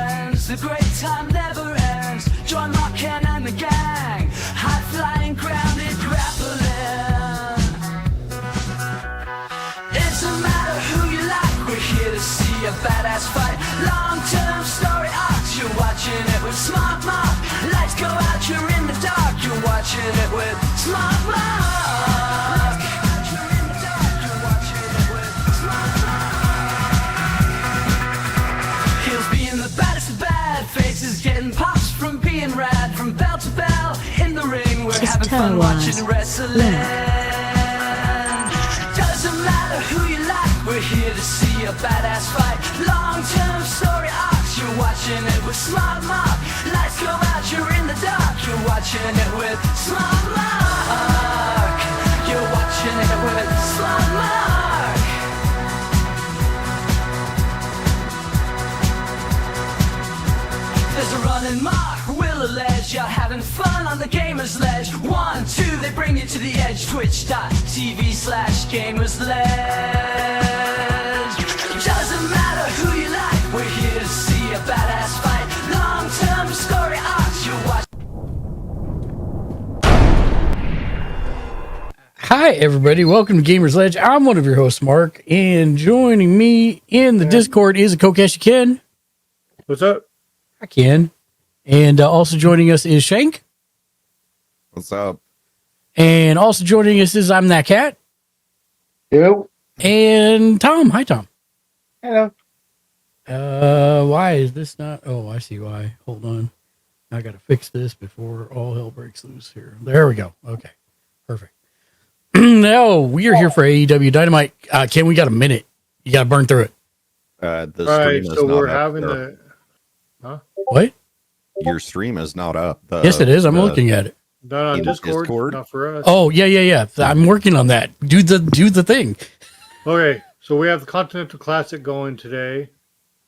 friends, the great time never ends. Join Mark Ken and the gang, high flying, grounded, grappling. It doesn't matter who you like, we're here to see a badass fight. Long-term story arcs, you're watching it with Smart Mark. Lights go out, you're in the dark, you're watching it with Smart Mark. Faces getting pops from being rad, from bell to bell in the ring. We're having fun watching wrestling. Doesn't matter who you like, we're here to see a badass fight. Long-term story arcs, you're watching it with Smart Mark. Lights go out, you're in the dark, you're watching it with Smart Mark. You're watching it with Smart Mark. There's a running mark, will allege you're having fun on the Gamersledge. 1, 2, they bring you to the edge. Twitch.tv/Gamersledge. Doesn't matter who you like, we're here to see a badass fight. Long-term story arcs, you watch. Hi, everybody. Welcome to Gamersledge. I'm one of your hosts, Mark, and joining me in the Discord is a Kokeshi Ken. What's up? Hi, Ken. And also joining us is Shank. What's up? And also joining us is I'm That Cat. Hello. And Tom. Hi, Tom. Hello. Why is this not? Oh, I see why. Hold on. I got to fix this before all hell breaks loose here. There we go. Okay. Perfect. No, we are here for AEW Dynamite. Ken, we got a minute. You got to burn through it. The stream Right, is so not we're up having there. What? Your stream is not up. Yes, it is. I'm looking at it. done on In Discord, not for us. Oh, yeah. I'm working on that. Do the thing. Okay, so we have the Continental Classic going today,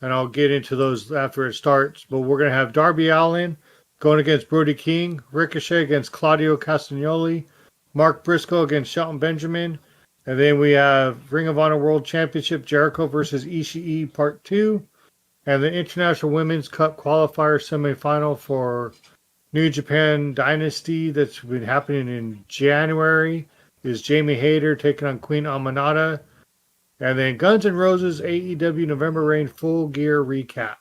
and I'll get into those after it starts. But we're going to have Darby Allin going against Brody King, Ricochet against Claudio Castagnoli, Mark Briscoe against Shelton Benjamin, and then we have Ring of Honor World Championship Jericho versus Ishii Part 2, and the International Women's Cup Qualifier Semifinal for New Japan Dynasty that's been happening in January is Jamie Hayter taking on Queen Amanada. And then Guns N' Roses AEW November Rain Full Gear Recap.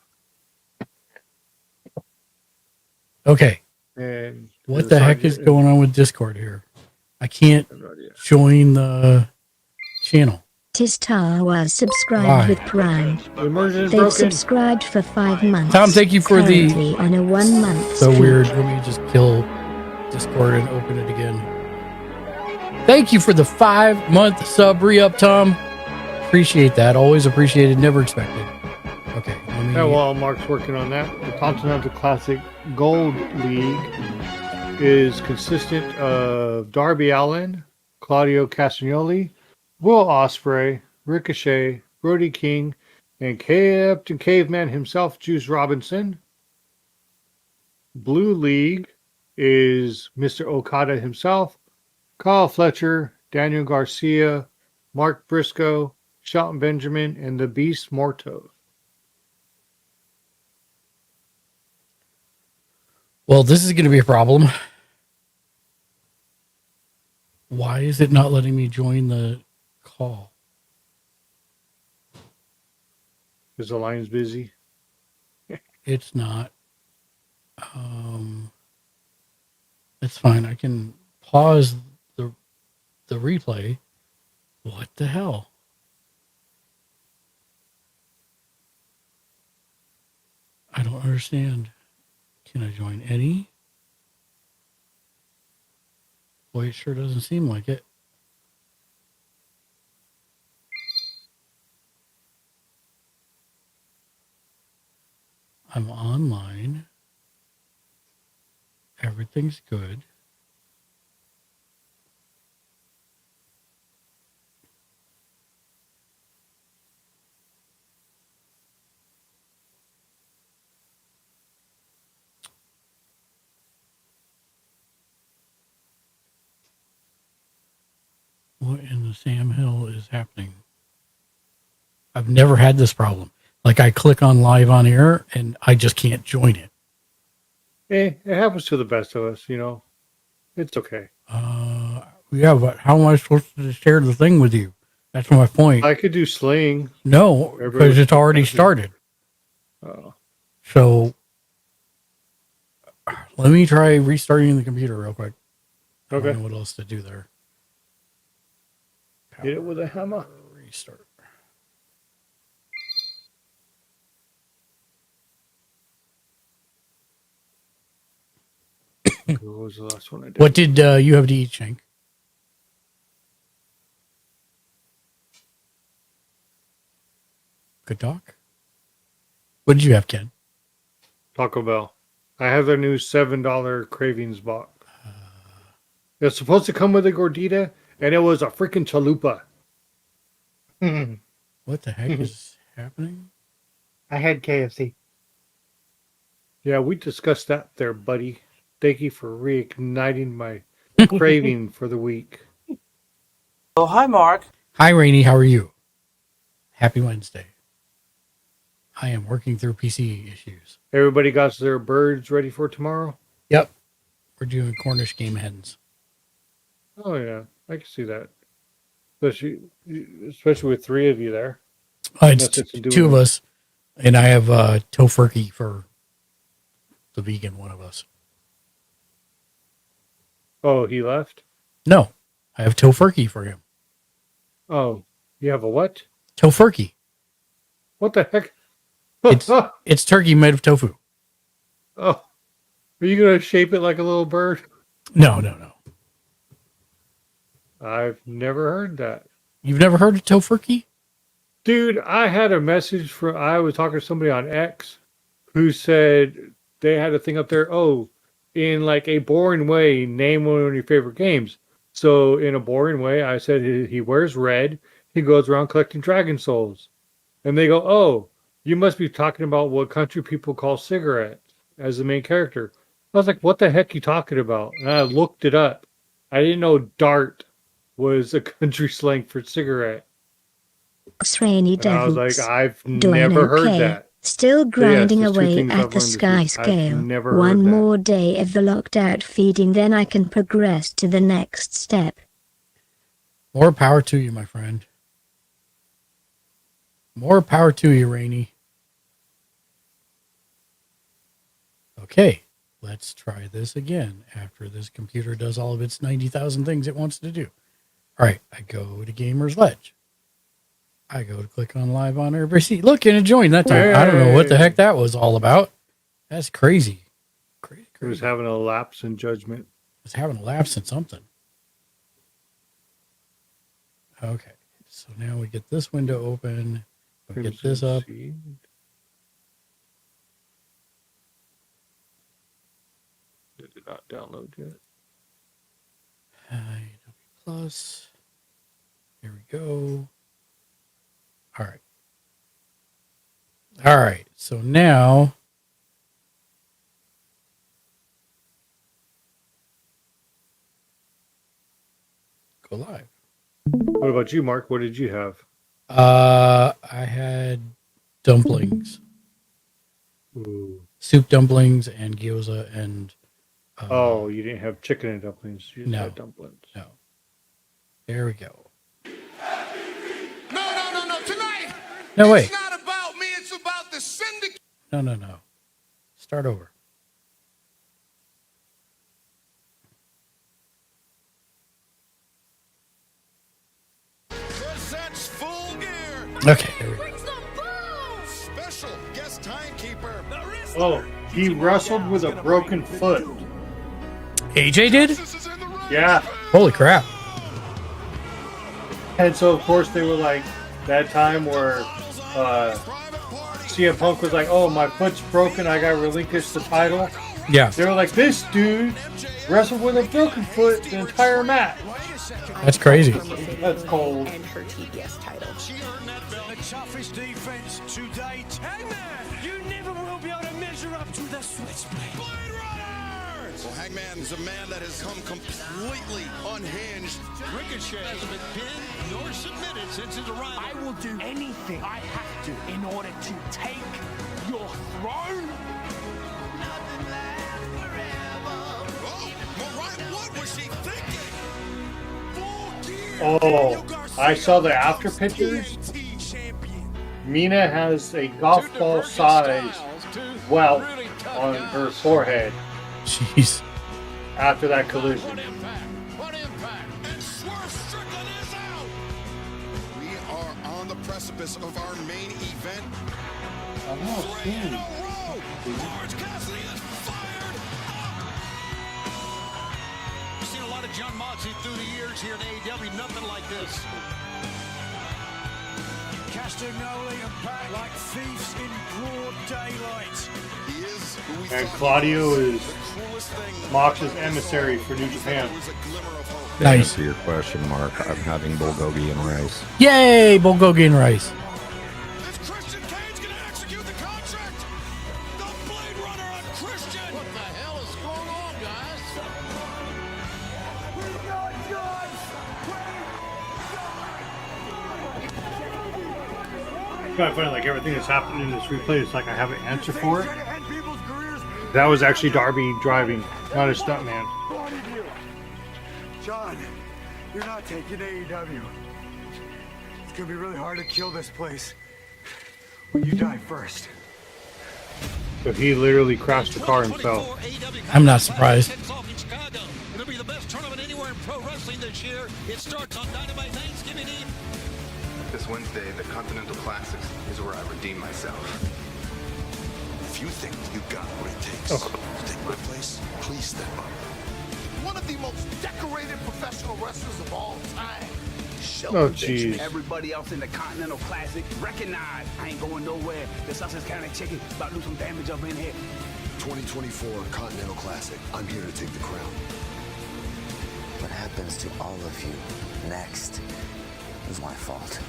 Okay. And What the heck is going on with Discord here? I can't join the channel. Tistar was subscribed with Prime. The immersion is They've broken. subscribed for 5 months. Tom, thank you for currently on a 1 month. So streak. weird. Let me just kill Discord and open it again. Thank you for the 5-month sub re-up, Tom. Appreciate that. Always appreciated. Never expected. Okay. Yeah, while Mark's working on that, the Continental Classic Gold League is consistent of Darby Allin, Claudio Castagnoli, Will Ospreay, Ricochet, Brody King, and Captain Caveman himself, Juice Robinson. Blue League is Mr. Okada himself, Kyle Fletcher, Daniel Garcia, Mark Briscoe, Shelton Benjamin, and the Beast Morto. Well, this is going to be a problem. Why is it not letting me join the call? Because the line's busy. It's not. It's fine. I can pause the replay. What the hell? I don't understand. Can I join any? Boy, it sure doesn't seem like it. I'm online. Everything's good. What in the Sam Hill is happening? I've never had this problem. Like I click on live on air and I just can't join it. It happens to the best of us, you know. It's okay. Yeah, but how am I supposed to share the thing with you? That's my point. I could do sling. No, because it's already started. Oh. So let me try restarting the computer real quick. I Okay. don't know what else to do there. Hit it with a hammer. Restart. What was the last one I did? What did you have to eat, Shank? Good talk. What did you have, Ken? Taco Bell. I have their new $7 cravings box. It's supposed to come with a gordita, and it was a freaking chalupa. What the heck is happening? I had KFC. Yeah, we discussed that there, buddy. Thank you for reigniting my craving for the week. Oh, hi, Mark. Hi, Rainey. How are you? Happy Wednesday. I am working through PC issues. Everybody got their birds ready for tomorrow? Yep. We're doing Cornish game hens. Oh, yeah. I can see that. Especially with 3 of you there. It's Nothing to do two of with it. us, and I have tofurkey for the vegan one of us. Oh, he left? No, I have tofurkey for him. Oh, you have a what? Tofurkey. What the heck? It's turkey made of tofu. Oh, are you going to shape it like a little bird? No. I've never heard that. You've never heard of tofurkey? Dude, I had a message I was talking to somebody on X who said they had a thing up there. Oh, in like a boring way, name one of your favorite games. So in a boring way, I said he wears red. He goes around collecting dragon souls. And they go, oh, you must be talking about what country people call cigarettes as the main character. I was like, what the heck are you talking about? And I looked it up. I didn't know dart was a country slang for cigarette. Rainy And I was devils. like, I've Doing never heard okay. that. Still grinding there's two away things I've at learned the this sky week. I've scale. never One heard that. more day of the locked out feeding, then I can progress to the next step. More power to you, my friend. More power to you, Rainey. Okay, let's try this again after this computer does all of its 90,000 things it wants to do. All right, I go to Gamersledge. I go to click on live on every Look, and it joined that time. I don't know what the heck that was all about. That's crazy. Crazy. He was having a lapse in judgment. It's having a lapse in something. Okay, so now we get this window open. We get this up. Seed. Did it not download yet? IW Plus. Here we go. All right. All right. So now go live. What about you, Mark? What did you have? I had dumplings, Ooh. soup dumplings, and gyoza, and Oh, you didn't have chicken and dumplings. You just No. had dumplings. no. There we go. No, tonight. No, wait. It's not about me, it's about the syndicate. No. Start over. Presents Full Gear. Okay, there we go. Special guest timekeeper. Oh, he wrestled with a broken foot. AJ did? This is in the ring. Yeah. Holy crap. And so, of course, they were like, that time where CM Punk was like, oh, my foot's broken. I got to relinquish the title. Yeah, They were like, this dude wrestled with a broken foot the entire match. that's crazy. That's cold. And her TBS title. She earned that belt. The toughest defense to date. Hangman, you never will be able to measure up to the Switchblade. Blade Runners! Well, Hangman is a man that has come completely unhinged. Ricochet hasn't been pinned nor submitted since his arrival. I will do anything I have to in order to take your throne. Oh, Mariah, what was she thinking? Full gear. Oh, I saw the after pictures. TNT champion. Mina has a golf ball size welt on her forehead Jeez. after that collision. What impact. And Swerve Strickland is out. We are on the precipice of our main event. Three in a row. Orange Cassidy is fired up. We've seen a lot of John Moxley through the years here in AEW. Nothing like this. Castagnoli and Pac like thieves in broad daylight. He is who we And thought Claudio he was. is The coolest thing. Mox's emissary for New Japan. There was a glimmer of hope. To Nice. answer your question, Mark, I'm having bulgogi and rice. Yay, Bulgogi and Rice. Is Christian Cage's going to execute the contract? The Blade Runner on Christian. What the hell is going on, guys? It's kind of funny, like everything that's happening in this replay, it's like I have an answer for it. That was actually Darby driving, not a stuntman. John, you're not taking AEW. It's gonna be really hard to kill this place when you die first. So he literally crashed the car himself. I'm not surprised. It'll be the best tournament anywhere in pro wrestling this year. It starts on Dynamite Thanksgiving Eve. This Wednesday, the Continental Classics is where I redeem myself. If you think you got what it takes to take my place, please step up. One of the most decorated professional wrestlers of all time. Oh, jeez. Everybody else in the Continental Classic recognize I ain't going nowhere. The Sussex County Chicken about to do some damage up in here. 2024 Continental Classic. I'm here to take the crown. What happens to all of you next is my fault.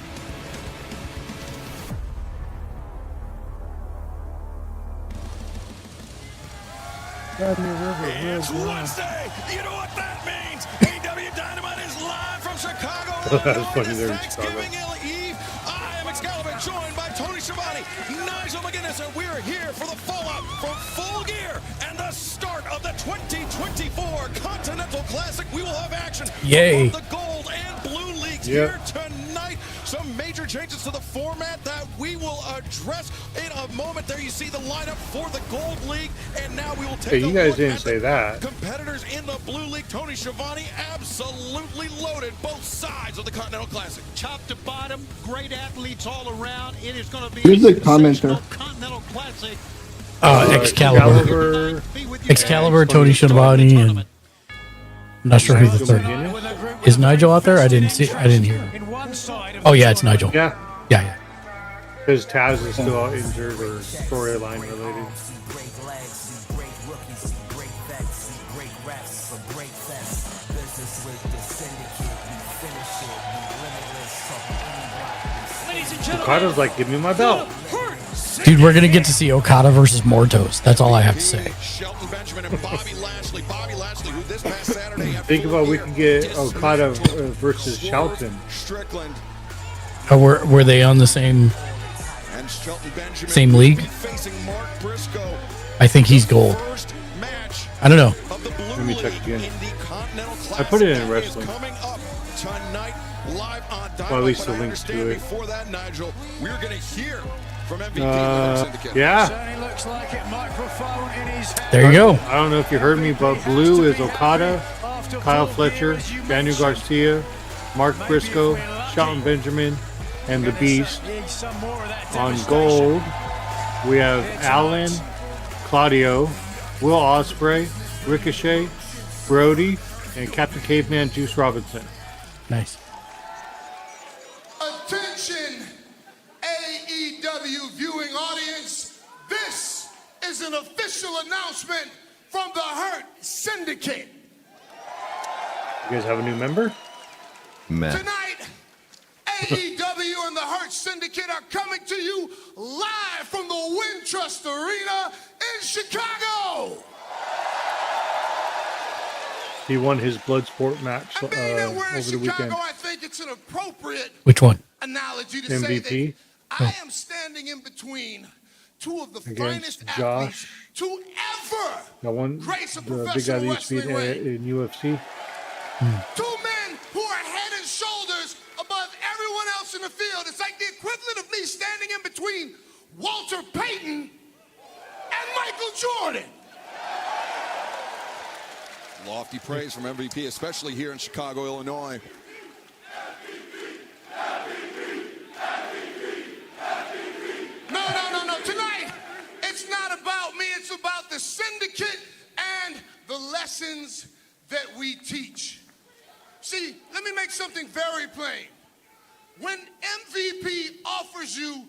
It's Wednesday. You know what that means? AEW Dynamite is live from Chicago. That was funny Illinois. there in It's Thanksgiving Eve. I am Excalibur, joined by Tony Schiavone, Nigel McGuinness, and we're here for the fallout from Full Gear and the start of the 2024 Continental Classic. We will have action Yay. from the gold and blue leagues Yep. here tonight. Some major changes to the format that we will address in a moment. There you see the lineup for the Gold League, and now we will take Hey, you a guys look didn't at say the that. competitors in the Blue League. Tony Schiavone absolutely loaded both sides of the Continental Classic. Top to bottom, great athletes all around. It is going to be Who's a the commenter? sensational Continental Classic. Excalibur. Be with you Excalibur, Tony Schiavone, and I'm not sure who the third is. Is Nigel out there? I didn't hear him. in one side of Oh yeah, it's Nigel. Yeah, Yeah. because Taz is still out injured or storyline related. Great legs, see great rookies, see great vets, see great refs for great fest. Business with the syndicate, we finish it, we limitless, talking any block, Ladies and gentlemen, Okada's like, give me my belt. Dude, we're gonna get to see Okada versus Mortos. That's all I have to say. Shelton Benjamin and Bobby Lashley. Bobby Lashley, who this past Saturday had Think about we can get dismissed Okada versus Swerve Shelton. Strickland Were they on the same? and Shelton Benjamin Same league? facing Mark Briscoe. I think he's gold. First match I don't know. of the Blue Let me check League again. in the Continental Classic. I put it in That is wrestling. coming up tonight live on Dynamite. Well, at least but the I links to understand it. Before that, Nigel, we're going to hear from MVP Lurks Syndicate. Yeah, certainly looks like it. Microphone in his hand. There you go. I don't know if you heard me, but blue is Okada, After Kyle Full Fletcher, Gear, as you Daniel mentioned, Garcia, Mark Briscoe, Shelton Benjamin, and the gonna Beast. need some more of that On devastation. gold, we have Alan, Claudio, Will Ospreay, Ricochet, Brody, and Captain Caveman Juice Robinson. Nice. Attention, AEW viewing audience. This is an official announcement from the Hurt Syndicate. You guys have a new member? Meh. Tonight, AEW and the Hurt Syndicate are coming to you live from the Wintrust Arena in Chicago. He won his Bloodsport match over the weekend. I think it's an appropriate Which one? analogy to MVP. say that I am standing in between two of the finest athletes to ever That one, grace a the big guy professional that used to wrestling be ring. in UFC. Two men who are head and shoulders above everyone else in the field. It's like the equivalent of me standing in between Walter Payton and Michael Jordan. Lofty praise from MVP, especially here in Chicago, Illinois. No. Tonight, it's not about me. It's about the syndicate and the lessons that we teach. See, let me make something very plain. When MVP offers you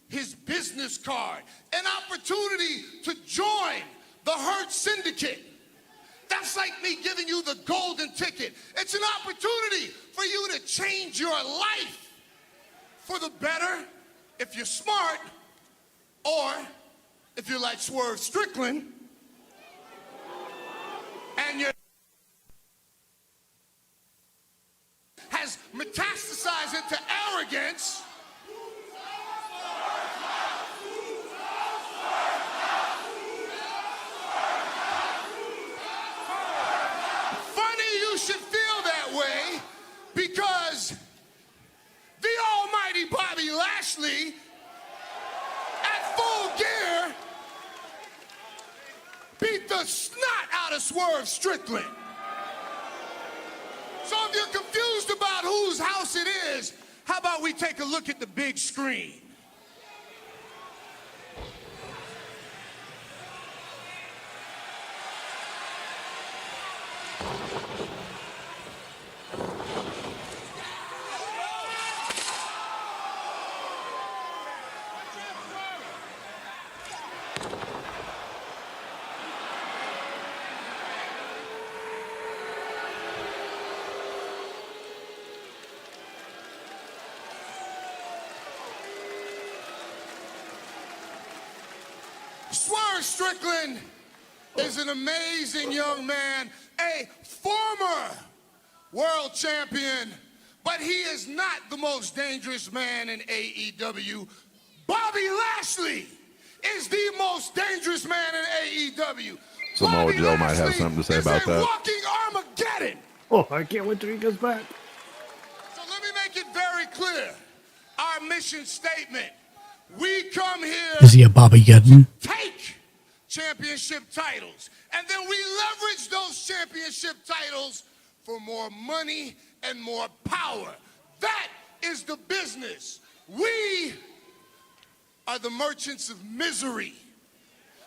his business card, an opportunity to join the Hurt Syndicate, that's like me giving you the golden ticket. It's an opportunity for you to change your life for the better if you're smart, or if you're like Swerve Strickland and you're has metastasized into arrogance. Funny you should feel that way, because the almighty Bobby Lashley at Full Gear beat the snot out of Swerve Strickland. So if you're confused about whose house it is, how about we take a look at the big screen? Swerve Strickland is an amazing young man, a former world champion, but he is not the most dangerous man in AEW. Bobby Lashley is the most dangerous man in AEW. Samoa Joe might have something to say about that. Walking Armageddon. Oh, I can't wait till he comes back. So let me make it very clear. Our mission statement. We come here. Is he a Bobby Geddon? Take championship titles, and then we leverage those championship titles for more money and more power. That is the business. We are the merchants of misery.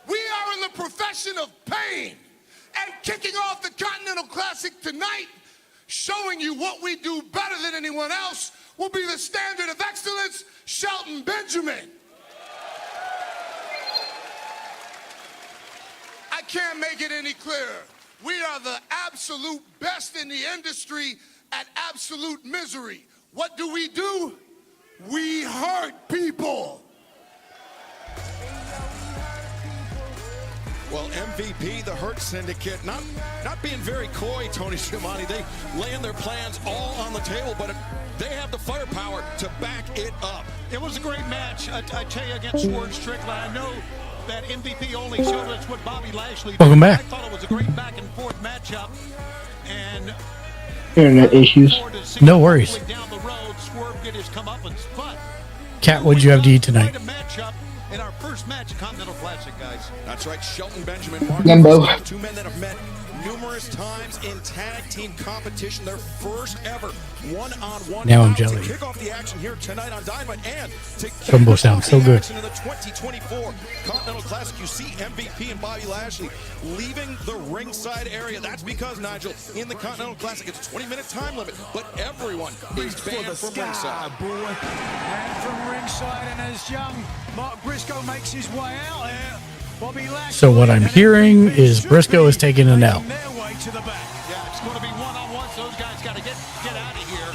We are in the profession of pain. And kicking off the Continental Classic tonight, showing you what we do better than anyone else, will be the standard of excellence, Shelton Benjamin. I can't make it any clearer. We are the absolute best in the industry at absolute misery. What do? We hurt people. Well, MVP, the Hurt Syndicate, not being very coy, Tony Schiavone. They laying their plans all on the table, but they have the firepower to back it up. It was a great match, I tell you, against Swerve Strickland. I know that MVP only showed us what Bobby Lashley did. Welcome back. I thought it was a great back and forth matchup, and internet issues. No worries. Down the road, Swerve get his comeuppance, but Kat, what'd you have to eat tonight? quite a matchup in our first match of Continental Classic, guys. That's right, Shelton Benjamin, Mark. Gumbo. Two men that have met numerous times in tag team competition. Their first ever one-on-one Now I'm bout to jelly. kick off the action here tonight on Dynamite, and to kick Gumbo off sounds the so good. action in the 2024 Continental Classic. You see MVP and Bobby Lashley leaving the ringside area. That's because, Nigel, in the Continental Classic, it's a 20-minute time limit, but everyone is banned from ringside. Boy. And from ringside, and as young Mark Briscoe makes his way out there, Bobby Lashley. So what I'm hearing is Briscoe is taking an L. Their way to the back. Yeah, it's going to be one-on-one, so those guys got to get out of here.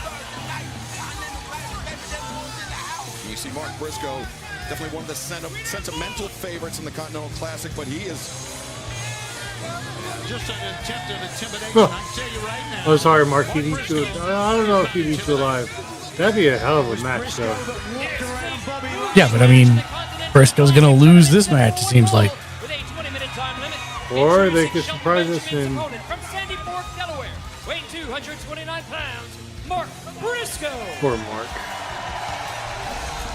You see Mark Briscoe, definitely one of the sentimental favorites in the Continental Classic, but he is Just an attempt at intimidation. I can tell you right now. Oh, sorry, Mark. He'd eat you. I don't know if he'd eat you alive. That'd be a hell of a match, though. Yeah, but I mean, Briscoe's going to lose this match, it seems like. Or they could surprise us in. From Sandy Fork, Delaware, weighing 229 pounds, Mark Briscoe. Poor Mark.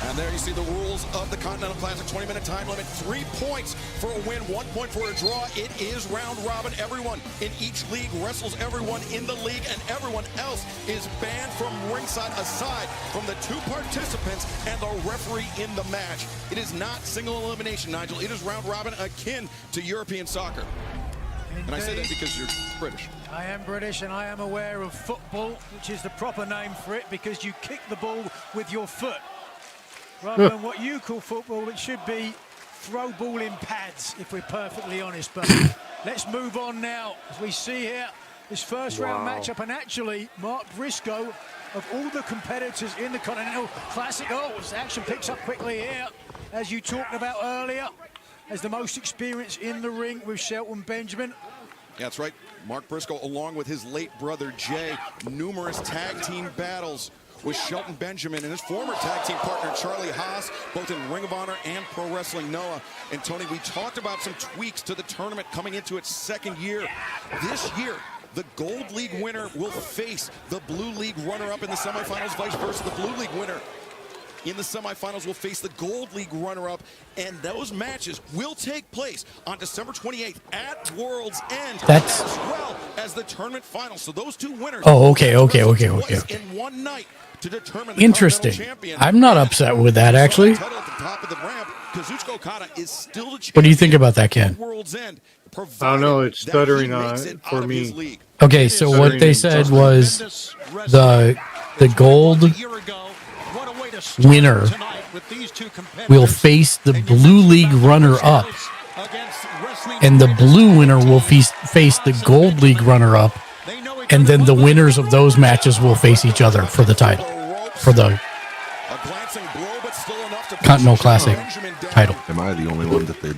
And there you see the rules of the Continental Classic. 20-minute time limit. 3 points for a win, 1 point for a draw. It is round robin. Everyone in each league wrestles everyone in the league, and everyone else is banned from ringside aside from the 2 participants and the referee in the match. It is not single elimination, Nigel. It is round robin akin to European soccer. And I say that because you're British. I am British, and I am aware of football, which is the proper name for it, because you kick the ball with your foot. Rather than what you call football, it should be throw ball in pads, if we're perfectly honest. But let's move on now. As we see here, this first round matchup, and actually, Mark Briscoe, of all the competitors in the Continental Classic, the action picks up quickly here, as you talked about earlier, as the most experienced in the ring with Shelton Benjamin. That's right. Mark Briscoe, along with his late brother Jay, numerous tag team battles with Shelton Benjamin and his former tag team partner Charlie Haas, both in Ring of Honor and Pro Wrestling Noah. And Tony, we talked about some tweaks to the tournament coming into its second year. This year, the Gold League winner will face the Blue League runner-up in the semifinals, vice versa. The Blue League winner in the semifinals will face the Gold League runner-up, and those matches will take place on December 28th at World's End, as well as the tournament finals. So those 2 winners. Oh, okay. In one night to determine the Interesting. champion. I'm not upset with that, actually. At the top of the ramp, Kazuchika Okada is still the champion. What do you think about that, Ken? World's End, I don't know. It's stuttering for me. Okay, so what they said was the gold winner will face the Blue League runner-up, and the blue winner will face the Gold League runner-up, and then the winners of those matches will face each other for the title, for the Continental Classic title. Am I the only one that the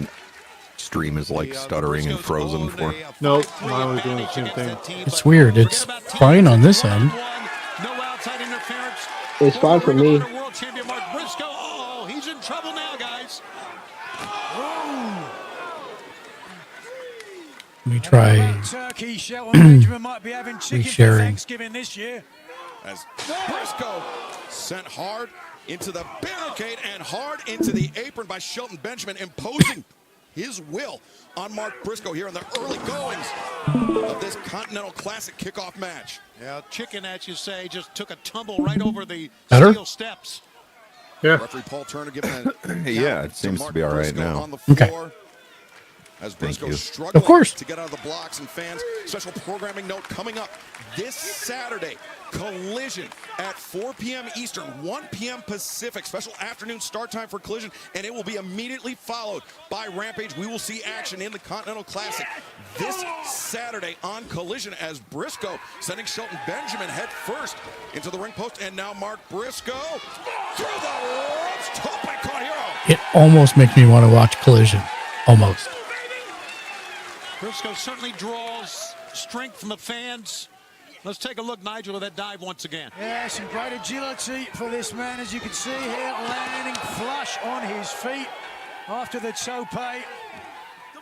stream is like stuttering and frozen for? Nope, mine was doing the same thing. It's weird. It's fine on this end. It's fine for me. World champion Mark Briscoe. Oh, he's in trouble now, guys. Let me try Turkey, Shelton Benjamin might be having chicken for resharing. Thanksgiving this year. As Briscoe sent hard into the barricade and hard into the apron by Shelton Benjamin, imposing his will on Mark Briscoe here in the early goings of this Continental Classic kickoff match. Yeah, chicken, as you say, just took a tumble right over the steel steps. Yeah. Referee Paul Turner giving a Yeah, it seems to be all right now. on the floor. Okay. As Briscoe you. struggling Of course. to get out of the blocks, and fans, special programming note coming up this Saturday, Collision at 4 p.m. Eastern, 1 p.m. Pacific, special afternoon start time for Collision, and it will be immediately followed by Rampage. We will see action in the Continental Classic this Saturday on Collision, as Briscoe sending Shelton Benjamin head first into the ring post, and now Mark Briscoe through the ropes, tope con hero. It almost makes me want to watch Collision. Almost. Briscoe certainly draws strength from the fans. Let's take a look, Nigel, at that dive once again. Yeah, some great agility for this man, as you can see here, landing flush on his feet after the tope.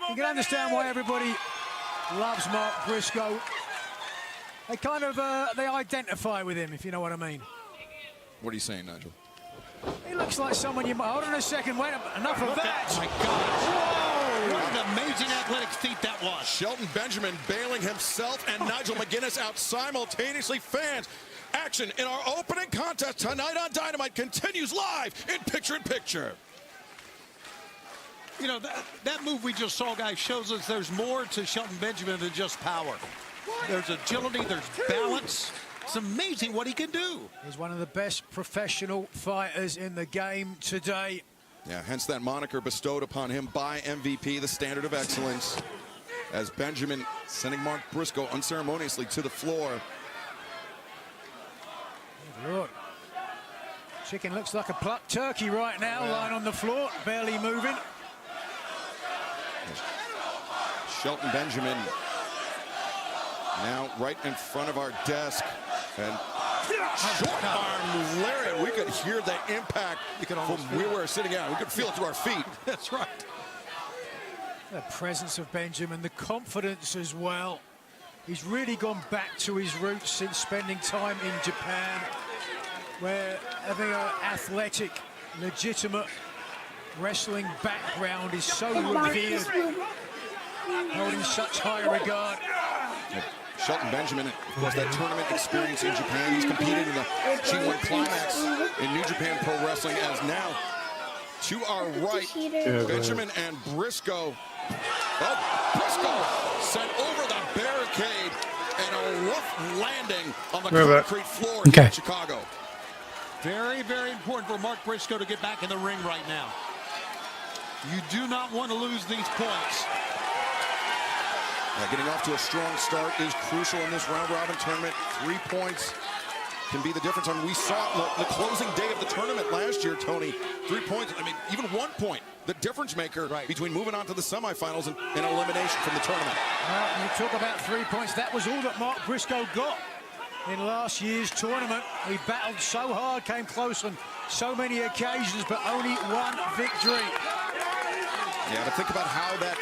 You can understand why everybody loves Mark Briscoe. They kind of, they identify with him, if you know what I mean. What are you saying, Nigel? He looks like someone you might... Hold on a second, wait, enough of that. Oh, my God. Whoa. What an amazing athletic feat that was. Shelton Benjamin bailing himself and Nigel McGuinness out simultaneously. Fans, action in our opening contest tonight on Dynamite continues live in picture-in-picture. You know, that move we just saw, guys, shows us there's more to Shelton Benjamin than just power. There's agility, there's balance. It's amazing what he can do. He's one of the best professional fighters in the game today. Yeah, hence that moniker bestowed upon him by MVP, the standard of excellence. As Benjamin sending Mark Briscoe unceremoniously to the floor. Look. Chicken looks like a plucked turkey right now, lying on the floor, barely moving. Shelton Benjamin now right in front of our desk. And short arm lariat. We could hear the impact from where we were sitting out. We could feel it through our feet. That's right. The presence of Benjamin, the confidence as well. He's really gone back to his roots since spending time in Japan, where having an athletic, legitimate wrestling background is so revered, held in such high regard. Shelton Benjamin, of course, that tournament experience in Japan. He's competed in the G1 Climax in New Japan Pro Wrestling, as now to our right, Benjamin and Briscoe. Oh, Briscoe sent over the barricade and a rough landing on the concrete floor in Chicago. Very, very important for Mark Briscoe to get back in the ring right now. You do not want to lose these points. Getting off to a strong start is crucial in this round-robin tournament. 3 points can be the difference. I mean, we saw the closing day of the tournament last year, Tony. 3 points, I mean, even 1 point, the difference maker between moving on to the semifinals and elimination from the tournament. You talk about 3 points. That was all that Mark Briscoe got in last year's tournament. He battled so hard, came close on so many occasions, but only one victory. Yeah, but think about how that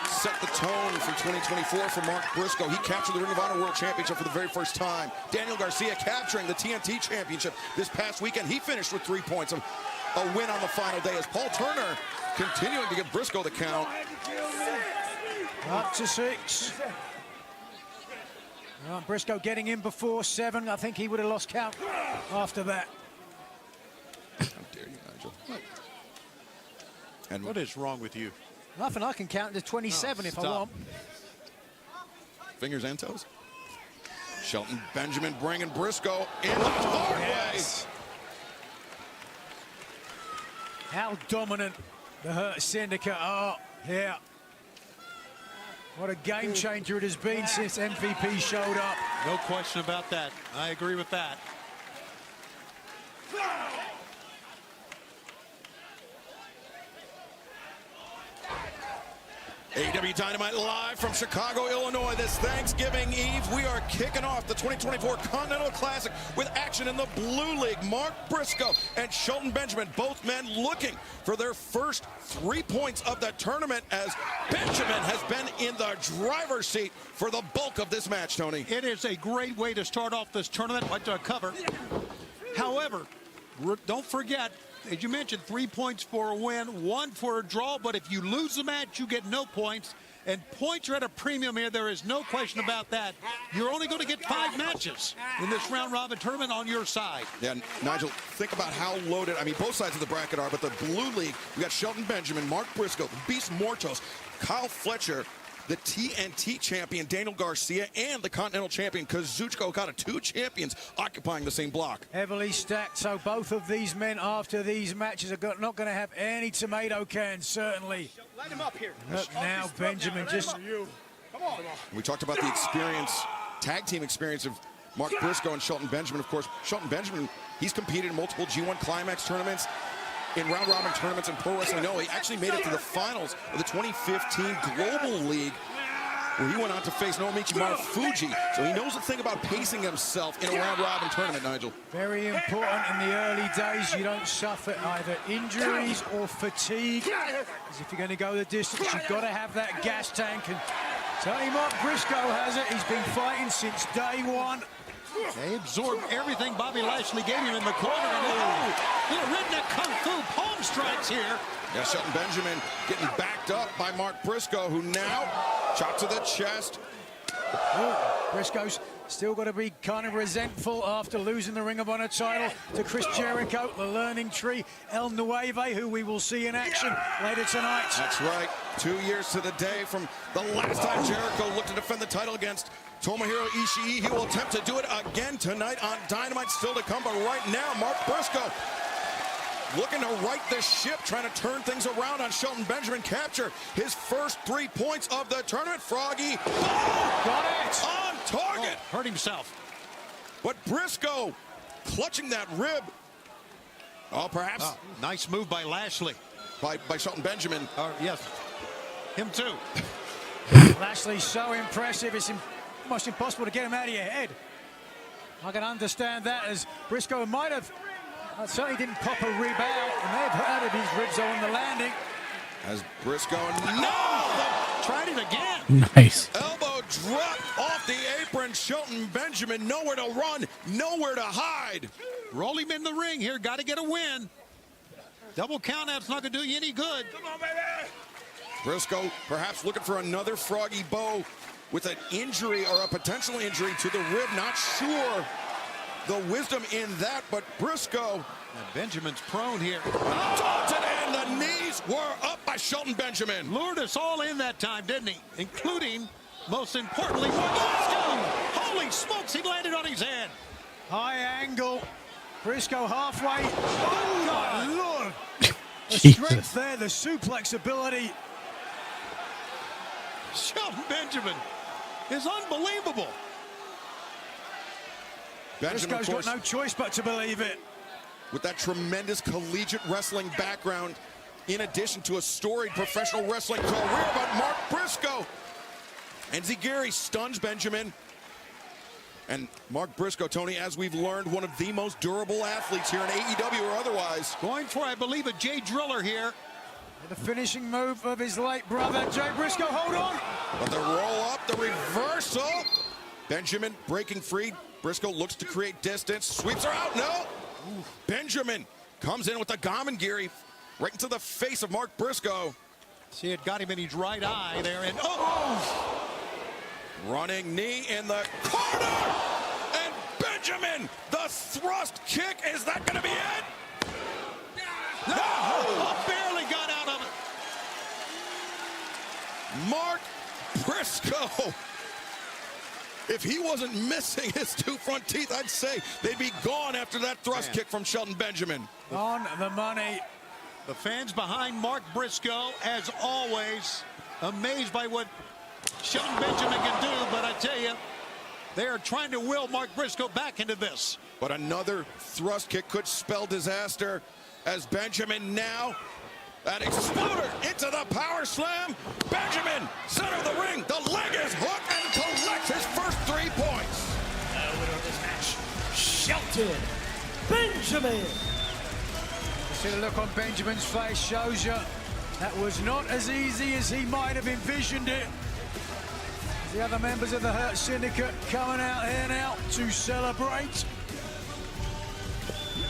set the tone for 2024 for Mark Briscoe. He captured the Ring of Honor World Championship for the very first time. Daniel Garcia capturing the TNT Championship this past weekend. He finished with 3 points of a win on the final day, as Paul Turner continuing to give Briscoe the count. Up to 6. Briscoe getting in before 7. I think he would have lost count after that. How dare you, Nigel? And what is wrong with you? Nothing. I can count to 27 if I want. Fingers and toes. Shelton Benjamin bringing Briscoe in the hard way. How dominant the Hurt Syndicate are here. What a game changer it has been since MVP showed up. No question about that. I agree with that. AEW Dynamite live from Chicago, Illinois this Thanksgiving Eve. We are kicking off the 2024 Continental Classic with action in the Blue League. Mark Briscoe and Shelton Benjamin, both men looking for their first 3 points of the tournament, as Benjamin has been in the driver's seat for the bulk of this match, Tony. It is a great way to start off this tournament. Like to cover. However, don't forget, as you mentioned, 3 points for a win, 1 for a draw, but if you lose the match, you get no points. And points are at a premium here. There is no question about that. You're only going to get 5 matches in this round-robin tournament on your side. Yeah, Nigel, think about how loaded, I mean, both sides of the bracket are, but the Blue League, we got Shelton Benjamin, Mark Briscoe, Beast Mortos, Kyle Fletcher, the TNT champion Daniel Garcia, and the Continental champion Kazuchika Okada. 2 champions occupying the same block. Heavily stacked, so both of these men after these matches are not going to have any tomato cans, certainly. Light him up here. Look now, Benjamin just... Come on. We talked about the experience, tag team experience of Mark Briscoe and Shelton Benjamin. Of course, Shelton Benjamin, he's competed in multiple G1 Climax tournaments, in round-robin tournaments in Pro Wrestling. No, he actually made it to the finals of the 2015 Global League, where he went on to face Naomichi Marufuji. So he knows the thing about pacing himself in a round-robin tournament, Nigel. Very important in the early days. You don't suffer either injuries or fatigue. Because if you're going to go the distance, you've got to have that gas tank. And certainly Mark Briscoe has it. He's been fighting since day 1. They absorbed everything Bobby Lashley gave him in the corner. And little redneck kung fu palm strikes here. Yeah, Shelton Benjamin getting backed up by Mark Briscoe, who now chop to the chest. Oh, Briscoe's still got to be kind of resentful after losing the Ring of Honor title to Chris Jericho, the Learning Tree, El Nueve, who we will see in action later tonight. That's right. 2 years to the day from the last time Jericho looked to defend the title against Tomohiro Ishii. He will attempt to do it again tonight on Dynamite, still to come. But right now, Mark Briscoe looking to right the ship, trying to turn things around on Shelton Benjamin. Capture his first 3 points of the tournament. Froggy, got it on target. Hurt himself. But Briscoe clutching that rib. Oh, perhaps. Nice move by Lashley. By Shelton Benjamin. Yes, him too. Lashley's so impressive, it's almost impossible to get him out of your head. I can understand that, as Briscoe might have, certainly didn't cop a rib out, and may have hurted his ribs on the landing. As Briscoe, tried it again. Nice. Elbow dropped off the apron. Shelton Benjamin, nowhere to run, nowhere to hide. Roll him in the ring here. Got to get a win. Double count out's not going to do you any good. Come on, baby. Briscoe perhaps looking for another froggy bow with an injury or a potential injury to the rib. Not sure the wisdom in that, but Briscoe. And Benjamin's prone here. Taunted, and the knees were up by Shelton Benjamin. Lured us all in that time, didn't he? Including, most importantly, Briscoe. Holy smokes, he landed on his head. High angle. Briscoe halfway. Oh, my Lord. The Jesus. strength there, the suplex ability. Shelton Benjamin is unbelievable. Benjamin, Briscoe's of course, got no choice but to believe it. with that tremendous collegiate wrestling background, in addition to a storied professional wrestling career. But Mark Briscoe and Zigiri stuns Benjamin. And Mark Briscoe, Tony, as we've learned, one of the most durable athletes here in AEW or otherwise. Going for, I believe, a Jay Driller here. The finishing move of his late brother, Jay Briscoe, hold on. But the roll up, the reversal. Benjamin breaking free. Briscoe looks to create distance, sweeps her out, no. Benjamin comes in with the Gamengiri right into the face of Mark Briscoe. See, it got him in his right eye there, and Running knee in the corner, and Benjamin, the thrust kick, is that going to be it? No! Barely got out of it. Mark Briscoe. If he wasn't missing his two front teeth, I'd say they'd be gone after that thrust kick from Shelton Benjamin. On the money. The fans behind Mark Briscoe, as always, amazed by what Shelton Benjamin can do, but I tell you, they are trying to will Mark Briscoe back into this. But another thrust kick could spell disaster, as Benjamin now, that exploder into the power slam. Benjamin, center of the ring, the leg is hooked and collects his first 3 points. The winner of this match, Shelton Benjamin. See the look on Benjamin's face shows you that was not as easy as he might have envisioned it. The other members of the Hurt Syndicate coming out here now to celebrate.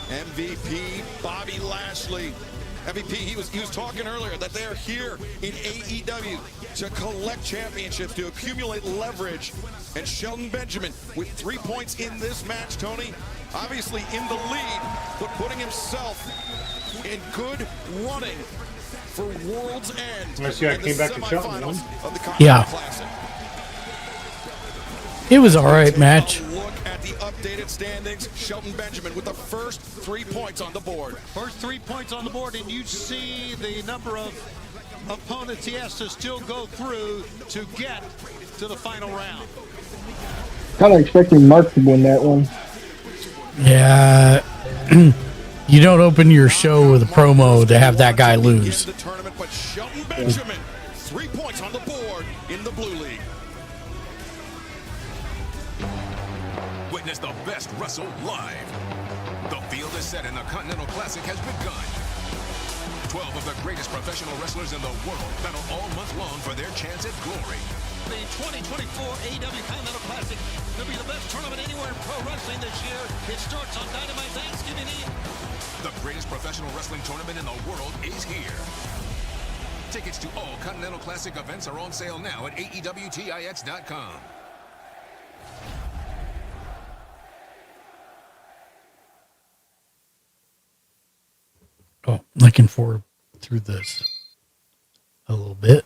MVP Bobby Lashley. MVP, he was talking earlier that they're here in AEW to collect championships, to accumulate leverage. And Shelton Benjamin with 3 points in this match, Tony, obviously in the lead, but putting himself in good running for World's End. I see I in the came back to Shelton, semifinals huh? of the Continental Yeah. Classic. It was all right match. Look at the updated standings. Shelton Benjamin with the first 3 points on the board. First 3 points on the board, and you see the number of opponents he has to still go through to get to the final round. Kind of expecting Mark to win that one. Yeah. You don't open your show with a promo to have that guy lose. The tournament, but Shelton Benjamin, 3 points on the board in the Blue League. Witness the best wrestle live. The field is set and the Continental Classic has begun. 12 of the greatest professional wrestlers in the world battle all month long for their chance at glory. The 2024 AEW Continental Classic will be the best tournament anywhere in pro wrestling this year. It starts on Dynamite Thanksgiving Eve. The greatest professional wrestling tournament in the world is here. Tickets to all Continental Classic events are on sale now at AEWTIX.com. Oh, I can forward through this a little bit.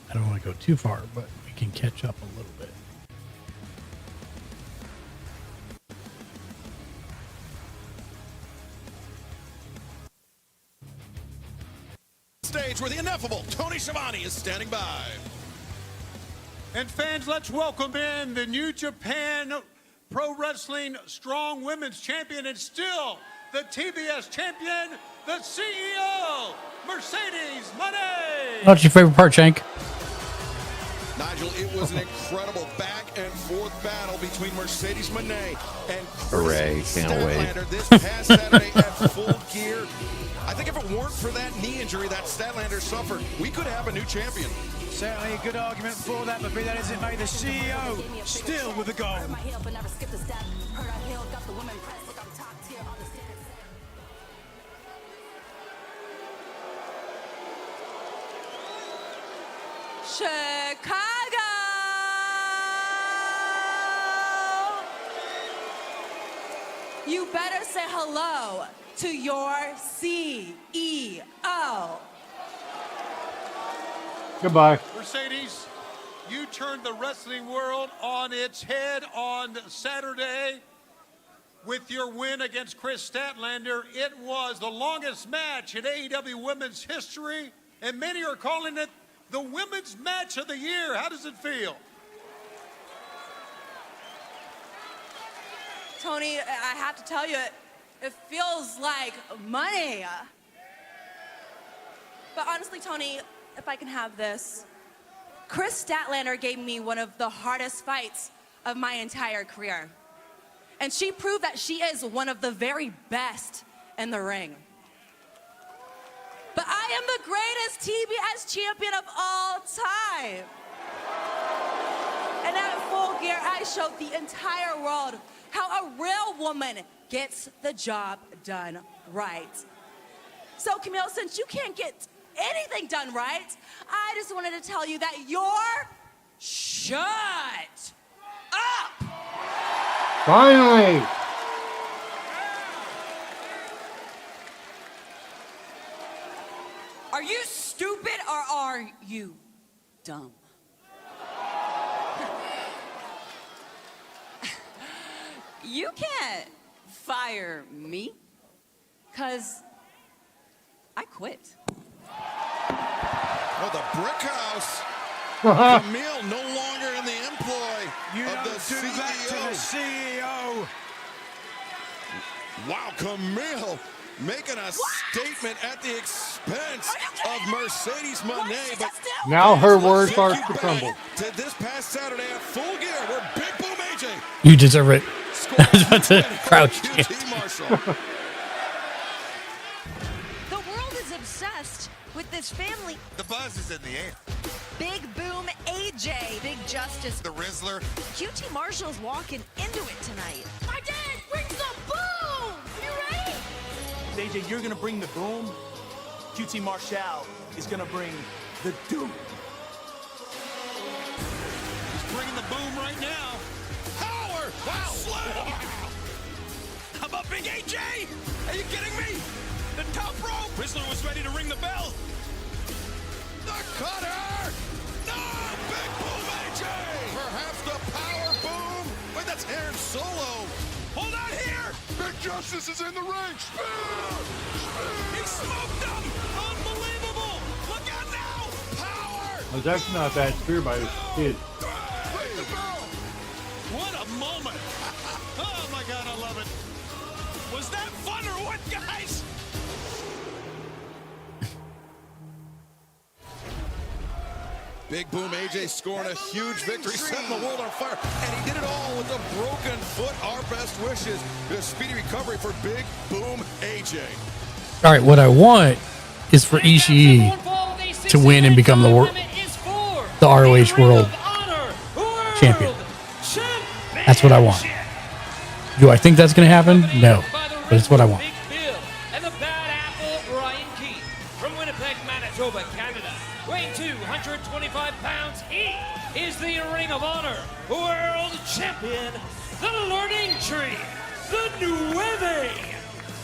I don't want to go too far, but we can catch up a little bit. Stage where the ineffable Tony Schiavone is standing by. And fans, let's welcome in the New Japan Pro Wrestling Strong Women's Champion and still the TBS Champion, the CEO, Nigel Mercedes Monet. What's your favorite part, Shank? Nigel, it was an incredible back and forth battle between Mercedes Monet and Hooray, can't Statlander wait. this past Saturday at Full Gear. I think if it weren't for that knee injury that Statlander suffered, we could have a new champion. Certainly a good argument for that, but be that as it may, the CEO still with the goal. Chicago! You better say hello to your CEO. Goodbye. Mercedes, you turned the wrestling world on its head on Saturday with your win against Chris Statlander. It was the longest match in AEW women's history, and many are calling it the women's match of the year. How does it feel? Tony, I have to tell you, it feels like money. But honestly, Tony, if I can have this, Chris Statlander gave me one of the hardest fights of my entire career. And she proved that she is one of the very best in the ring. But I am the greatest TBS champion of all time. And at Full Gear, I showed the entire world how a real woman gets the job done right. So Camille, since you can't get anything done right, I just wanted to tell you that you're shut up. Finally. Are you stupid or are you dumb? You can't fire me, 'cause I quit. Oh, the brick house. Camille no longer in the employ of the Do that to the CEO. Wow, Camille making a statement at the expense of Mercedes Monet. But Now her word starts to crumble. to this past Saturday at Full Gear, where Big Boom AJ You deserve it. I was about to crouch. Marshall. The world is obsessed with this family. The buzz is in the air. Big Boom AJ, Big Justice, The Rizzler. QT Marshall's walking into it tonight. My dad brings the boom! You ready? AJ, you're gonna bring the boom. QT Marshall is gonna bring the doom. He's bringing the boom right now. Power! Wow! Slam! How about Big AJ? Are you kidding me? The top rope. Rizzler was ready to ring the bell. The cutter! No! Big Boom AJ! Perhaps the power boom? Wait, that's Aaron Solo. Hold on here. Big Justice is in the ring. He smoked them. Unbelievable. Look out now. Power. That's actually not a bad spear by his kid. What a moment. Oh my God, I love it. Was that fun or what, guys? Big Boom AJ scoring a huge victory, setting the world on fire, and he did it all with a broken foot. Our best wishes. A speedy recovery for Big Boom AJ. All right, what I want is for Ishii to win and become the ROH World Champion. That's what I want. Do I think that's going to happen? No, but it's what I want. And the bad apple, Ryan Keith, from Winnipeg, Manitoba, Canada. Weighing 225 pounds, he is the Ring of Honor World Champion, the Learning Tree, the Nueve,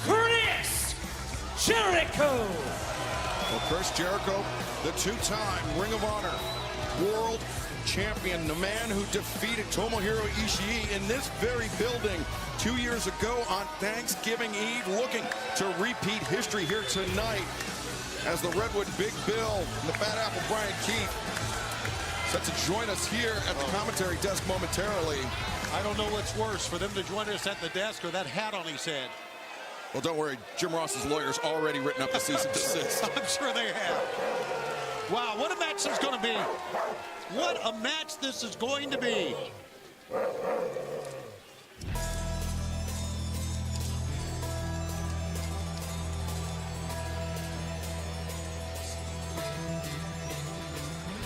Chris Jericho. Well, Chris Jericho, the two-time Ring of Honor World Champion, the man who defeated Tomohiro Ishii in this very building 2 years ago on Thanksgiving Eve, looking to repeat history here tonight as the Redwood Big Bill and the Bad Apple Brian Keith set to join us here at the commentary desk momentarily. I don't know what's worse, for them to join us at the desk or that hat on his head. Well, don't worry. Jim Ross's lawyer's already written up the cease and desist. I'm sure they have. Wow, what a match this is going to be. What a match this is going to be.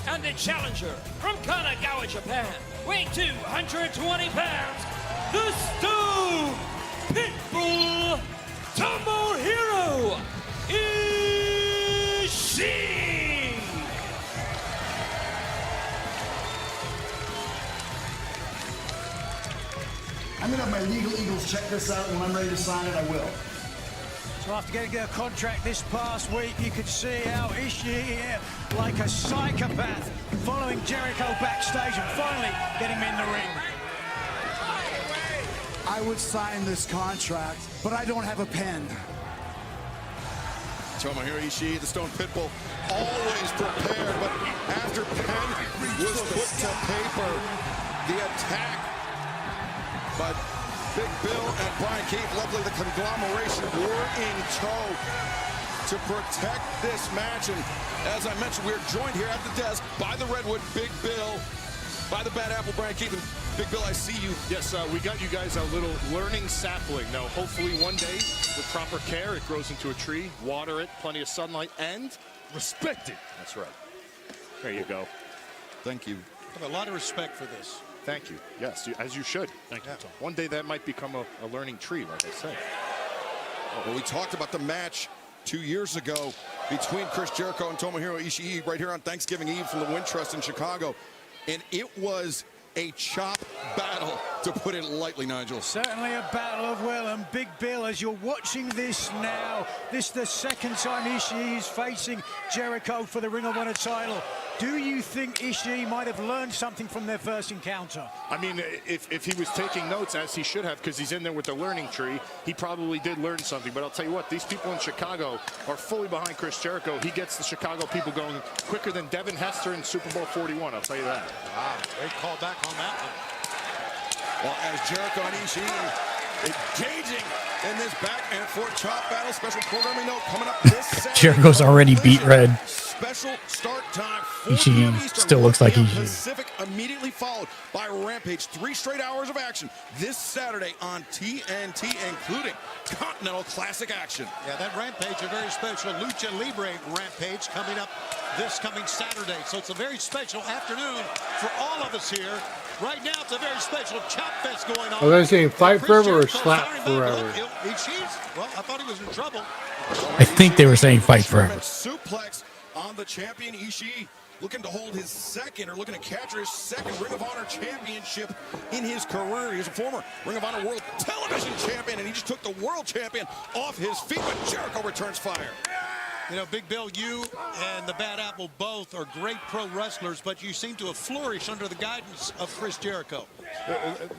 And the challenger from Kanagawa, Japan, weighing 220 pounds, the Stone Pitbull Tomohiro Ishii. I'm gonna have my legal eagles check this out, and when I'm ready to sign it, I will. So after getting a contract this past week, you could see how Ishii, like a psychopath, following Jericho backstage and finally getting him in the ring. I would sign this contract, but I don't have a pen. Tomohiro Ishii, the Stone Pitbull, always prepared, but after pen was put to paper, the attack by Big Bill and Brian Keith, lovely, the conglomeration were in tow to protect this match. And as I mentioned, we're joined here at the desk by the Redwood, Big Bill, by the Bad Apple, Brian Keith. And Big Bill, I see you. Yes, we got you guys a little learning sapling. Now, hopefully one day, with proper care, it grows into a tree. Water it, plenty of sunlight, and respect it. That's right. There you go. Thank you. I have a lot of respect for this. Thank you. Yes, as you should. Thank you. One day that might become a learning tree, like I said. Well, we talked about the match 2 years ago between Chris Jericho and Tomohiro Ishii right here on Thanksgiving Eve from the Wintrust in Chicago. And it was a chop battle, to put it lightly, Nigel. Certainly a battle of will, and Big Bill, as you're watching this now, this is the second time Ishii is facing Jericho for the Ring of Honor title. Do you think Ishii might have learned something from their first encounter? I mean, if he was taking notes, as he should have, because he's in there with the learning tree, he probably did learn something. But I'll tell you what, these people in Chicago are fully behind Chris Jericho. He gets the Chicago people going quicker than Devin Hester in Super Bowl 41, I'll tell you that. Wow, great call back on that one. Well, as Jericho and Ishii engaging in this back and forth chop battle, special programming note coming up this Saturday. Jericho's already beat red. Special start time. Ishii still looks like Ishii. Pacific, immediately followed by Rampage. 3 straight hours of action this Saturday on TNT, including Continental Classic action. Yeah, that Rampage, a very special Lucha Libre Rampage coming up this coming Saturday. So it's a very special afternoon for all of us here. Right now, it's a very special chop fest going on. Are they saying fight forever or slap forever? Well, I thought he was in trouble. I think they were saying fight forever. Suplex on the champion Ishii, looking to hold his second, or looking to capture his second Ring of Honor championship in his career. He's a former Ring of Honor World Television Champion, and he just took the World Champion off his feet, but Jericho returns fire. You know, Big Bill, you and the Bad Apple both are great pro wrestlers, but you seem to have flourished under the guidance of Chris Jericho.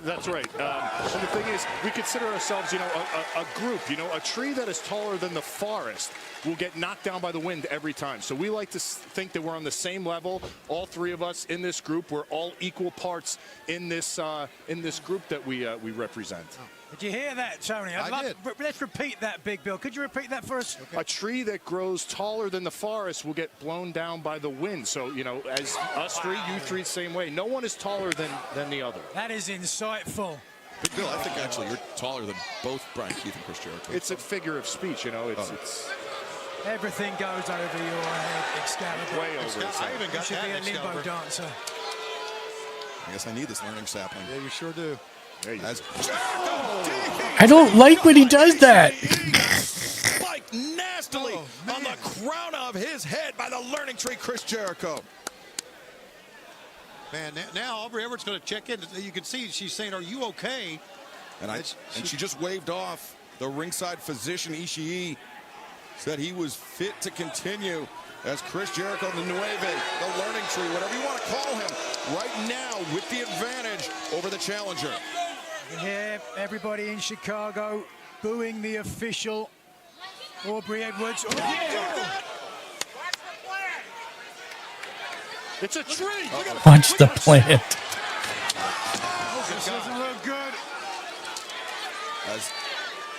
That's right. And the thing is, we consider ourselves, you know, a group. You know, a tree that is taller than the forest will get knocked down by the wind every time. So we like to think that we're on the same level. All three of us in this group, we're all equal parts in this group that we represent. Oh. Did you hear that, Tony? I did. Let's repeat that, Big Bill. Could you repeat that for us? Okay. A tree that grows taller than the forest will get blown down by the wind. So, you know, as us three, you three, same way. No one is taller than the other. That is insightful. Big Bill, I think actually you're taller than both Brian Keith and Chris Jericho. It's a figure of speech, you know. It's everything goes over your head, Excalibur. Way over. I even got you should that, be a limbo dancer. I guess I need this learning sapling. Yeah, you sure do. I don't like when he does that. Spiked nastily on the crown of his head by the learning tree, Chris Jericho. Man, now Aubrey Everett's going to check in. You can see she's saying, "Are you okay?" And she just waved off. The ringside physician Ishii said he was fit to continue as Chris Jericho, the Nueve, the learning tree, whatever you want to call him, right now with the advantage over the challenger. Yeah, everybody in Chicago booing the official Aubrey Edwards. Oh, yeah. It's a tree. Punch the plant. This doesn't look good. As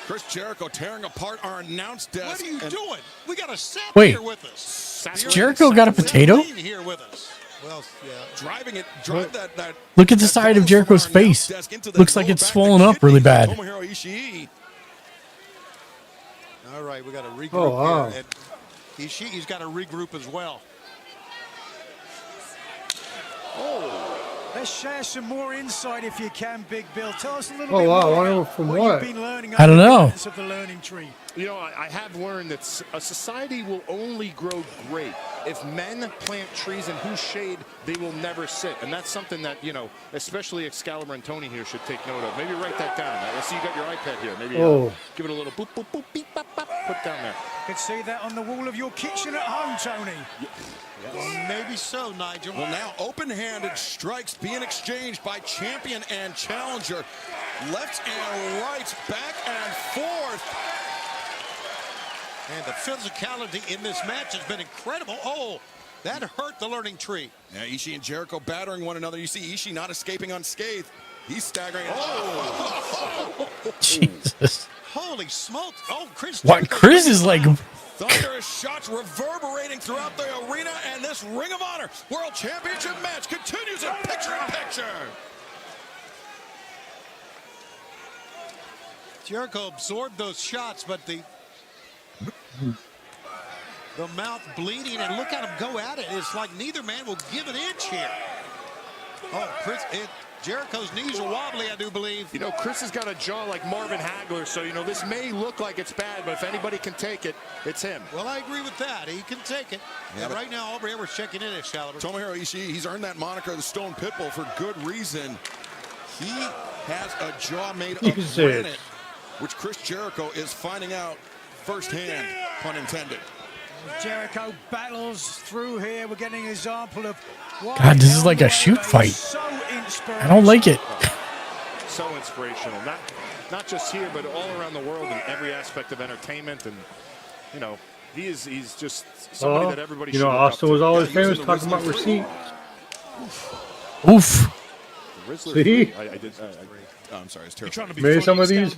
Chris Jericho tearing apart our announce desk. What are you doing? We got a set Wait. here with us. Jericho got a potato? Here with us. Well, yeah. Drive that. Look at the side of Jericho's face. Looks like it's swollen up really bad. Tomohiro Ishii. All right, we got to regroup Oh, wow. here. And Ishii's got to regroup as well. Let's share some more insight if you can, Big Bill. Tell us a little Oh, bit wow. I more wonder about from what what? you've been learning I don't know. of the learning tree. You know, I have learned that a society will only grow great if men plant trees in whose shade they will never sit. And that's something that, you know, especially Excalibur and Tony here should take note of. Maybe write that down. I see you got your iPad here. Maybe give it a little boop, boop, boop, beep, bop, bop. Put down there. Could see that on the wall of your kitchen at home, Tony. Maybe so, Nigel. Well, now open-handed strikes being exchanged by champion and challenger. Left and right, back and forth. And the physicality in this match has been incredible. Oh, that hurt the learning tree. Yeah, Ishii and Jericho battering one another. You see Ishii not escaping unscathed. He's staggering. Jesus. Holy smokes. Oh, Chris. What? Chris is like. Thunderous shots reverberating throughout the arena, and this Ring of Honor World Championship match continues in picture-in-picture. Jericho absorbed those shots, but the mouth bleeding, and look at him go at it. It's like neither man will give an inch here. Oh, Chris, Jericho's knees are wobbly, I do believe. You know, Chris has got a jaw like Marvin Hagler, so, you know, this may look like it's bad, but if anybody can take it, it's him. Well, I agree with that. He can take it. Yeah, and right now, Aubrey Edwards checking in, Excalibur. Tomohiro Ishii, he's earned that moniker, the Stone Pitbull, for good reason. He has a jaw made of granite, which Chris Jericho is finding out firsthand, pun intended. Jericho battles through here. We're getting an example of what God, this is like a shoot fight. I don't like it. So inspirational. Not just here, but all around the world in every aspect of entertainment. And, you know, he's just somebody that everybody should you know, look up Austin to. was always famous talking about receipts. Oof. See? I'm sorry, it's terrible. Maybe some of these.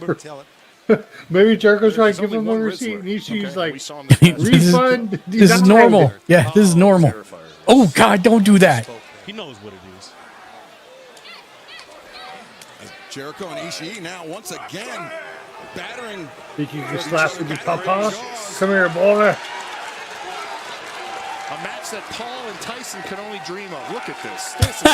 Maybe Jericho's trying to give him a receipt, and Ishii's like, refund. This is normal. Yeah, this is normal. Oh, God, don't do that. He knows what it is. Jericho and Ishii now once again battering. Think you can slap with your papa? Come here, boy. A match that Paul and Tyson could only dream of. Look at this. This is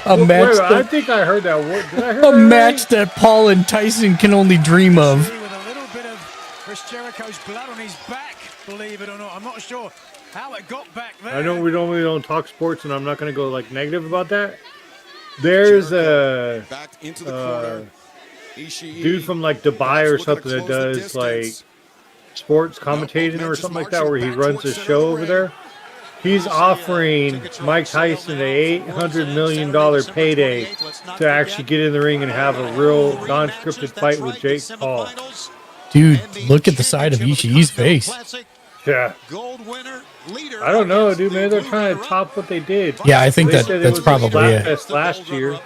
A match I think I heard that word. Did I hear a that match right? that Paul and Tyson can only dream of. With a little bit of Chris Jericho's blood on his back, believe it or not. I'm not sure how it got back there. I know we normally don't talk sports, and I'm not going to go like negative about that. There's a back into the corner. Ishii, dude from like Dubai or something that does like sports commentating or something like that, where he runs a show over there. He's offering Mike Tyson an $800 million payday to actually get in the ring and have a real non-scripted fight with Jake Paul. Dude, look at the side of Ishii's face. Yeah. I don't know, dude. Maybe they're trying to top what they did. Yeah, I think that's probably it. It. Last year.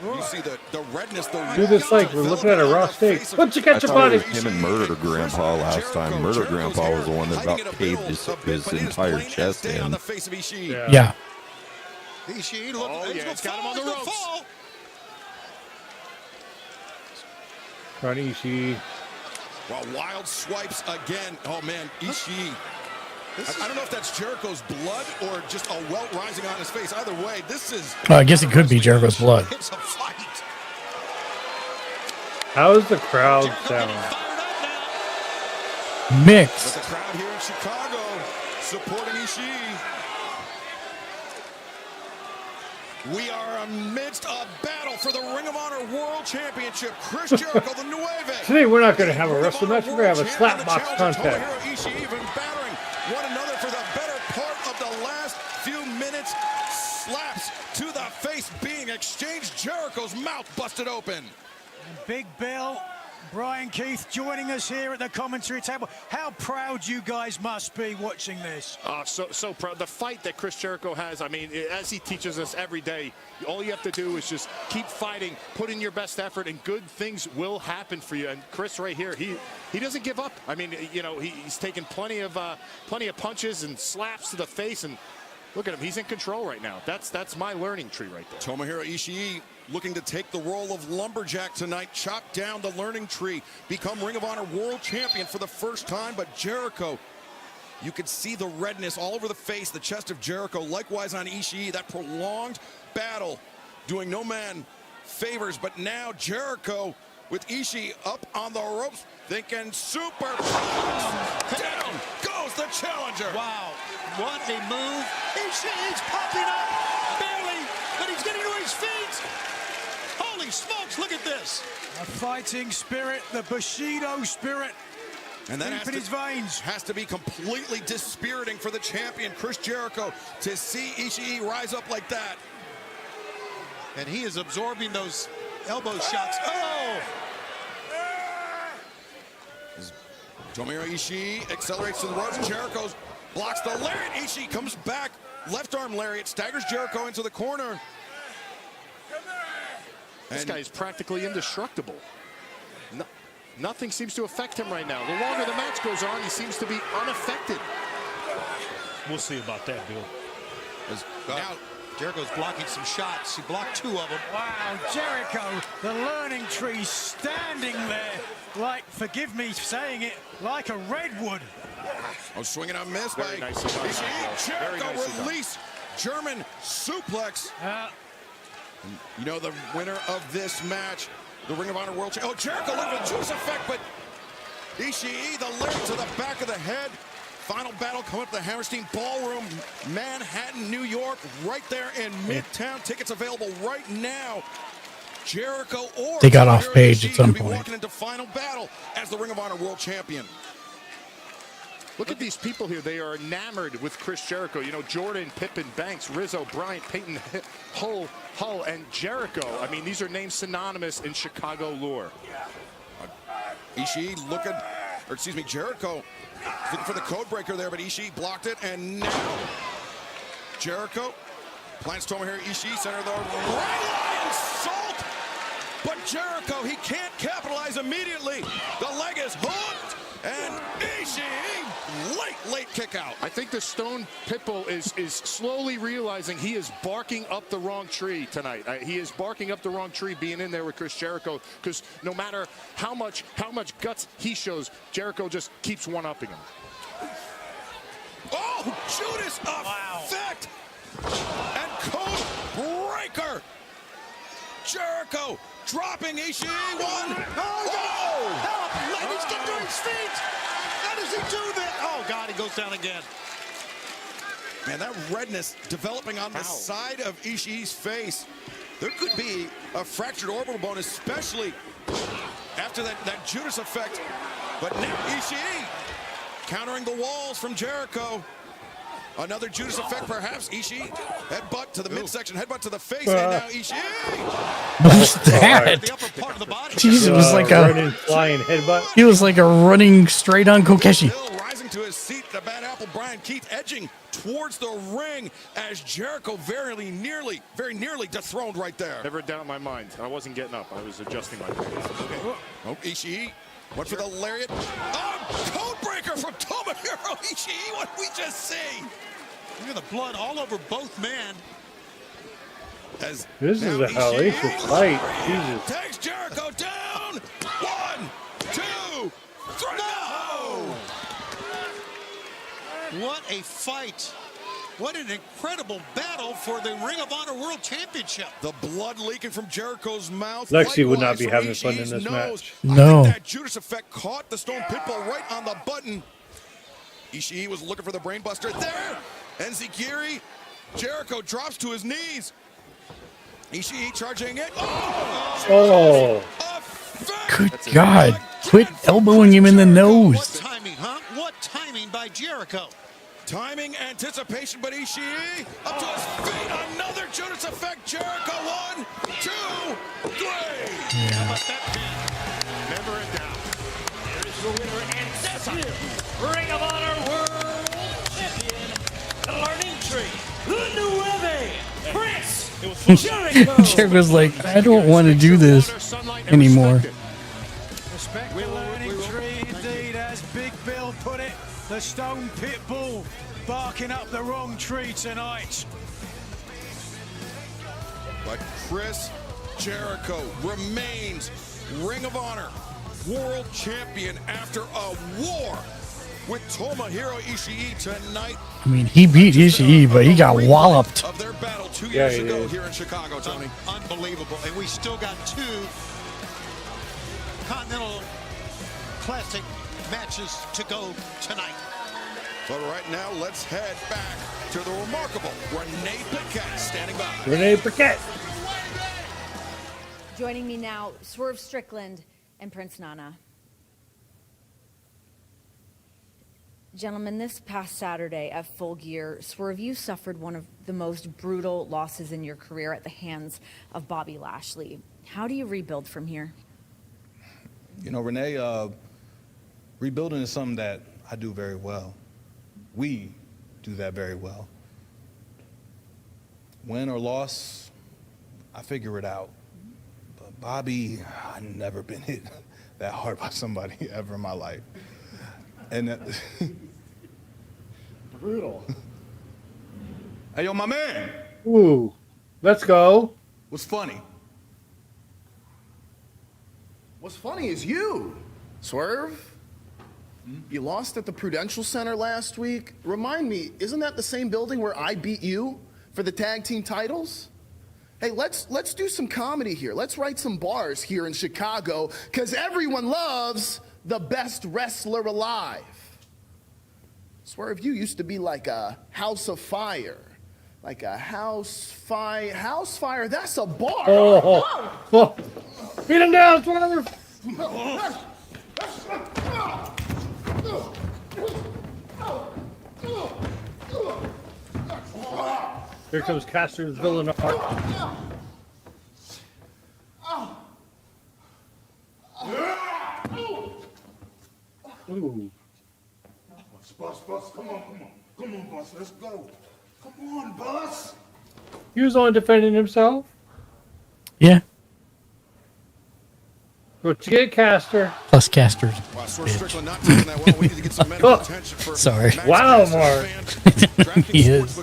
You see the redness, the Do this like we're looking at a raw steak. Put your ketchup on it. Him and Murder Grandpa last time. Murder Grandpa was the one that about caved his entire chest in. Yeah. Ishii, look, it's got him on the ropes. Run Ishii. Well, wild swipes again. Oh man, Ishii. I don't know if that's Jericho's blood or just a welt rising on his face. Either way, this is. I guess it could be Jericho's blood. It's a fight. How's the crowd sound? Mixed. But the crowd here in Chicago supporting Ishii. We are amidst a battle for the Ring of Honor World Championship. Chris Jericho, the Nueve. Today we're not going to have a wrestling match. We're going to have a slap box contest. Ishii even battering one another for the better part of the last few minutes. Slaps to the face being exchanged. Jericho's mouth busted open. And Big Bill, Brian Keith joining us here at the commentary table. How proud you guys must be watching this. So proud. The fight that Chris Jericho has, I mean, as he teaches us every day, all you have to do is just keep fighting, put in your best effort, and good things will happen for you. And Chris right here, he doesn't give up. I mean, you know, he's taken plenty of punches and slaps to the face, and look at him. He's in control right now. That's my learning tree right there. Tomohiro Ishii looking to take the role of lumberjack tonight, chop down the learning tree, become Ring of Honor World Champion for the first time. But Jericho, you could see the redness all over the face, the chest of Jericho. Likewise on Ishii, that prolonged battle doing no man favors. But now Jericho with Ishii up on the ropes, thinking super. Down goes the challenger. Wow, what a move. Ishii's popping up, barely, but he's getting to his feet. Holy smokes, look at this. A fighting spirit, the Bushido spirit. And that deep in his veins. Has to be completely dispiriting for the champion, Chris Jericho, to see Ishii rise up like that. And he is absorbing those elbow shots. Oh! Tomohiro Ishii accelerates to the ropes. Jericho blocks the lariat. Ishii comes back. Left arm lariat staggers Jericho into the corner. This guy is practically indestructible. Nothing seems to affect him right now. The longer the match goes on, he seems to be unaffected. We'll see about that, Bill. Now Jericho's blocking some shots. He blocked 2 of them. Wow, Jericho, the learning tree standing there like, forgive me saying it, like a redwood. Oh, swinging on miss by Ishii. Jericho release German suplex. You know, the winner of this match, the Ring of Honor World Champion. Oh, Jericho looking for the juice effect, but Ishii, the lariat to the back of the head. Final battle coming up at the Hammerstein Ballroom, Manhattan, New York, right there in Midtown. Tickets available right now. Jericho or they got off page at some point. Walking into final battle as the Ring of Honor World Champion. Look at these people here. They are enamored with Chris Jericho. You know, Jordan, Pippen, Banks, Rizzo, Bryant, Peyton, Hull, and Jericho. I mean, these are names synonymous in Chicago lore. Ishii looking, or excuse me, Jericho looking for the code breaker there, but Ishii blocked it, and now Jericho plants Tomohiro Ishii, center of the right line, salt, but Jericho, he can't capitalize immediately. The leg is hooked, and Ishii, late kick out. I think the Stone Pitbull is slowly realizing he is barking up the wrong tree tonight. He is barking up the wrong tree being in there with Chris Jericho, because no matter how much guts he shows, Jericho just keeps one-upping him. Oh, Judas effect! And code breaker! Jericho dropping Ishii, one. Oh! Help! He's getting to his feet! How does he do that? Oh, God, he goes down again. Man, that redness developing on the side of Ishii's face. There could be a fractured orbital bone, especially after that Judas effect. But now Ishii countering the walls from Jericho. Another Judas effect, perhaps. Ishii, headbutt to the midsection, headbutt to the face, and now Ishii. What's that? The upper part of the body. Jeez, it was like a running, flying headbutt. He was like a running straight on Kokeshi. Still rising to his seat, the bad apple Brian Keith edging towards the ring as Jericho very nearly dethroned right there. Never a doubt in my mind. I wasn't getting up. I was adjusting my pants. Okay. Oh, Ishii went for the lariat. Oh, code breaker from Tomohiro Ishii. What did we just see? Look at the blood all over both men. This is a hellacious fight. Jesus. Takes Jericho down. 1, 2, 3. No! What a fight. What an incredible battle for the Ring of Honor World Championship. The blood leaking from Jericho's mouth. Lexi would not be Likewise having from fun in this Ishii's match. nose. No. I think that Judas effect caught the Stone Pitbull right on the button. Ishii was looking for the brainbuster there. Enziguri. Jericho drops to his knees. Ishii charging it. Oh. Good God. Quit elbowing him in the What nose. timing, huh? What timing by Jericho. Timing, anticipation, but Ishii up to his feet. Another Judas effect. Jericho 1, 2, 3. How about that pin? Never in doubt. your winner and still Ring of Honor World Champion, the Learning Tree, the Nueve, Prince Jericho. Jericho's like, I don't want to do this anymore. Respect the learning tree, indeed, as Big Bill put it. The Stone Pit Bull barking up the wrong tree tonight. But Chris Jericho remains Ring of Honor World Champion after a war with Tomohiro Ishii tonight. I mean, he beat Ishii, but he got walloped. Of their battle 2 years ago here in Chicago, Tony. Unbelievable. And we still got 2 Continental Classic matches to go tonight. But right now, let's head back to the remarkable Renee Paquette standing by. Renee Paquette. Joining me now, Swerve Strickland and Prince Nana. Gentlemen, this past Saturday at Full Gear, Swerve, you suffered one of the most brutal losses in your career at the hands of Bobby Lashley. How do you rebuild from here? You know, Renee, rebuilding is something that I do very well. We do that very well. Win or loss, I figure it out. But Bobby, I've never been hit that hard by somebody ever in my life. And that brutal. Hey, yo, my man. Ooh, let's go. What's funny? What's funny is you, Swerve. You lost at the Prudential Center last week. Remind me, isn't that the same building where I beat you for the tag team titles? Hey, let's do some comedy here. Let's write some bars here in Chicago, because everyone loves the best wrestler alive. Swerve, you used to be like a house of fire. Like a house fire, that's a bar. Oh. Beat him down, Swerve. Here comes Caster's villain art. Ooh. Boss, come on, boss, let's go. Come on, boss. He was on defending himself. Yeah. What you get, Caster? Plus Caster's. Sorry. Wow, Mark. He is.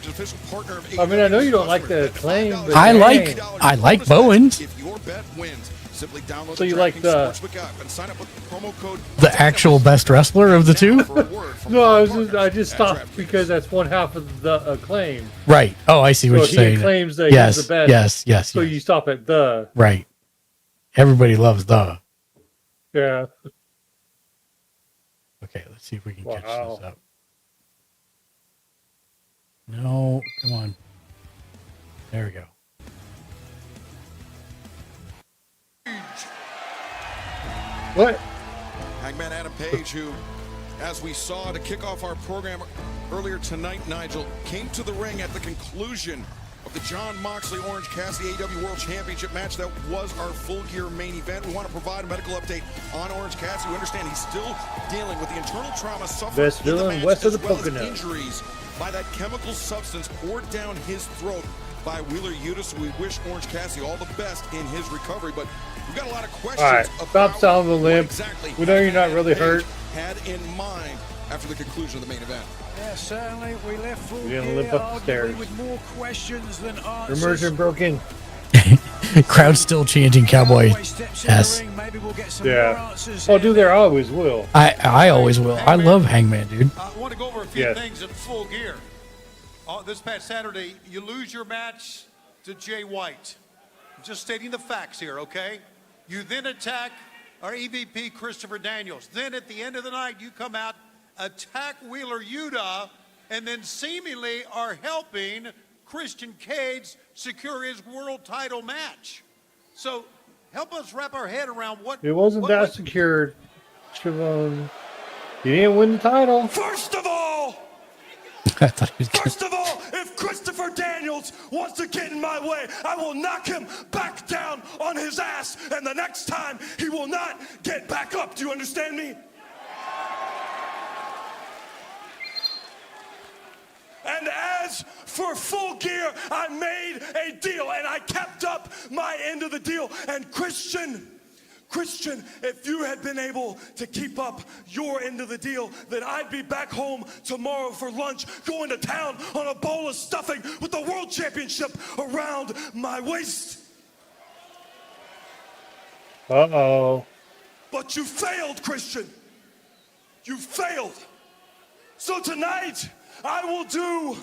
I mean, I know you don't like the claim, but I like Bowens. If your bet wins, simply download So you like the and sign up with promo code The actual best wrestler of the two? No, I just stopped because that's one half of the claim. Right. Oh, I see what you're saying. He claims that yes, he's the best. Yes. So you stop at the. Right. Everybody loves the. Yeah. Okay, let's see if we can catch this up. No, come on. There we go. What? Hangman Adam Page, who, as we saw to kick off our program earlier tonight, Nigel, came to the ring at the conclusion of the John Moxley Orange Cassidy AEW World Championship match. That was our Full Gear main event. We want to provide a medical update on Orange Cassidy. We understand he's still dealing with the internal trauma suffered Best in the villain match, west of as the well as Pocono. injuries by that chemical substance poured down his throat by Wheeler Yuta. So we wish Orange Cassidy all the best in his recovery. But we've got a lot of questions. All right, stop selling the limp. Exactly We know you're not really Page hurt. had in mind after the conclusion of the main event. Yeah, certainly we left Full We're gonna Gear limp up the stairs. arguably with more questions than answers. Immersion broken. Crowd still chanting cowboy. Yes. Yeah. Oh, dude, there always will. I always will. I love Hangman, dude. I want to go over a few Yes. things at Full Gear. This past Saturday, you lose your match to Jay White. I'm just stating the facts here, okay? You then attack our EVP, Christopher Daniels. Then at the end of the night, you come out, attack Wheeler Yuta, and then seemingly are helping Christian Cage secure his world title match. So help us wrap our head around what... It wasn't that secured, Siobhan. You didn't win the title. First of all, if Christopher Daniels wants to get in my way, I will knock him back down on his ass, and the next time he will not get back up. Do you understand me? And as for Full Gear, I made a deal and I kept up my end of the deal. And Christian, if you had been able to keep up your end of the deal, then I'd be back home tomorrow for lunch, going to town on a bowl of stuffing with the World Championship around my waist. Uh-oh. But you failed, Christian. You failed. So tonight, I will do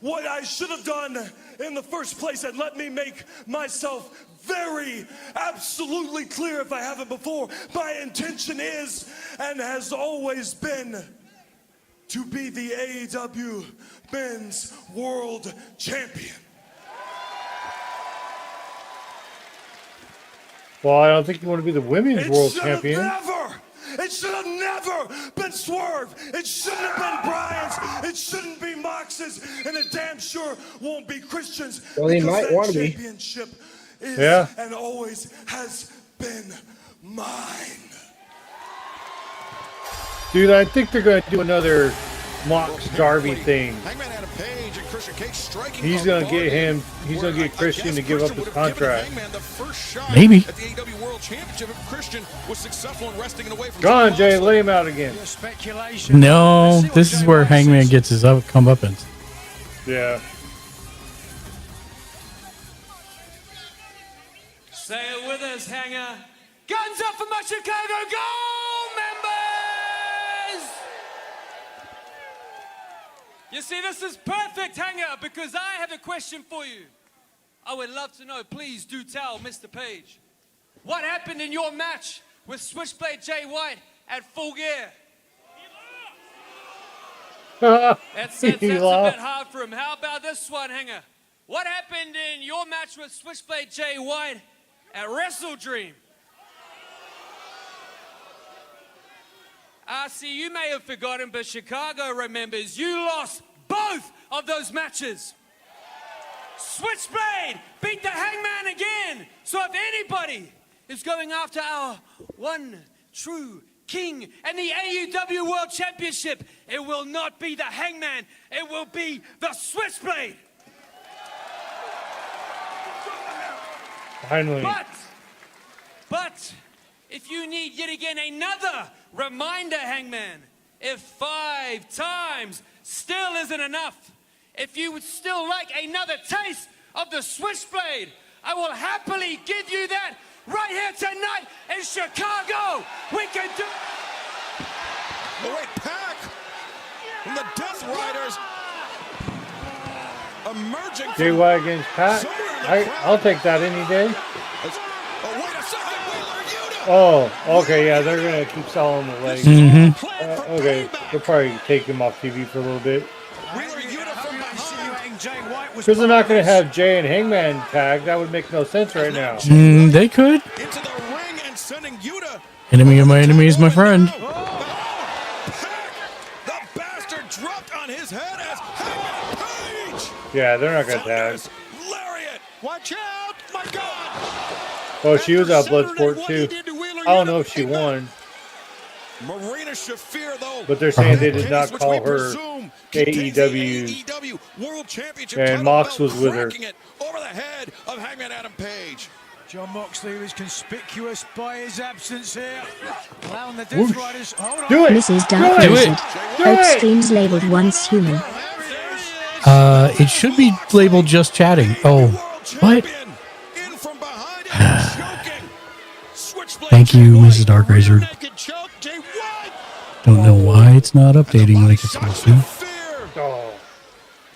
what I should have done in the first place, and let me make myself very absolutely clear if I haven't before. My intention is and has always been to be the AEW Men's World Champion. Well, I don't think you want to be the Women's World Champion. It should have never been Swerve. It shouldn't have been Brian's. It shouldn't be Mox's. And it damn sure won't be Christian's. Well, he might want to be. Championship is and always has been mine. Dude, I think they're going to do another Mox Darby thing. He's going to get him. He's going to get Christian to give up his contract. Maybe. Go on, Jay. Lay him out again. No, this is where Hangman gets his comeuppance. Yeah. Say it with us, Hanger. Guns up for my Chicago Gold members! You see, this is perfect, Hanger, because I have a question for you. I would love to know, please do tell Mr. Page, what happened in your match with Switchblade Jay White at Full Gear? That's a bit hard for him. How about this one, Hanger? What happened in your match with Switchblade Jay White at Wrestle Dream? See, you may have forgotten, but Chicago remembers you lost both of those matches. Switchblade beat the Hangman again. So if anybody is going after our one true king and the AEW World Championship, it will not be the Hangman. It will be the Switchblade. Finally. But if you need yet again another reminder, Hangman, if 5 times still isn't enough, if you would still like another taste of the Switchblade, I will happily give you that right here tonight in Chicago. We can do. The right pack from the Death Riders emerging. Jay White against Pat. I'll take that any day. Oh, okay, yeah, they're going to keep selling the legs. Okay, they'll probably take him off TV for a little bit. Because they're not going to have Jay and Hangman tag. That would make no sense right now. They could. Enemy of my enemy is my friend. The bastard dropped on his head as Hangman Page. Yeah, they're not going to tag. Lariat. Watch out, my God. Oh, she was out Bloodsport too. I don't know if she won. Marina Shafir, though, but they're saying they did not call her AEW World Championship, and Mox was with her. Over the head of Hangman Adam Page. John Moxley was conspicuous by his absence here. Allowing the Death Riders. Hold on. Do it. Mrs. Dark Wizard. Hope streams labeled once human. It should be labeled just chatting. Oh, what? Thank you, Mrs. Dark Wizard. Don't know why it's not updating like it's supposed to.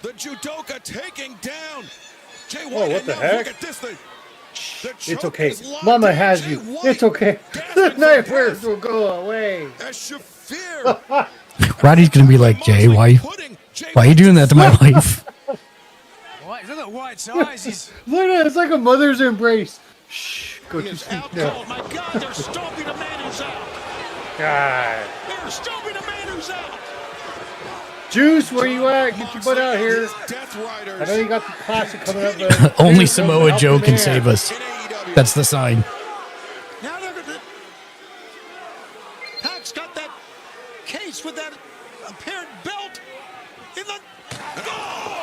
The judoka taking down Jay White. Oh, what the heck? Look at this thing. It's okay. Mama has you. It's okay. The nightmares will go away. Roddy's gonna be like, Jay, why are you doing that to my life? Look at White's eyes. Look at it. It's like a mother's embrace. Shh. Go to sleep now. My God, they're stomping a man who's out. God. They're stomping a man who's out. Juice, where you at? Get your butt out here. I know you got the classic coming up. But only Samoa Joe can save us. That's the sign. Now look at the. Pac's got that case with that apparent belt in the. Oh!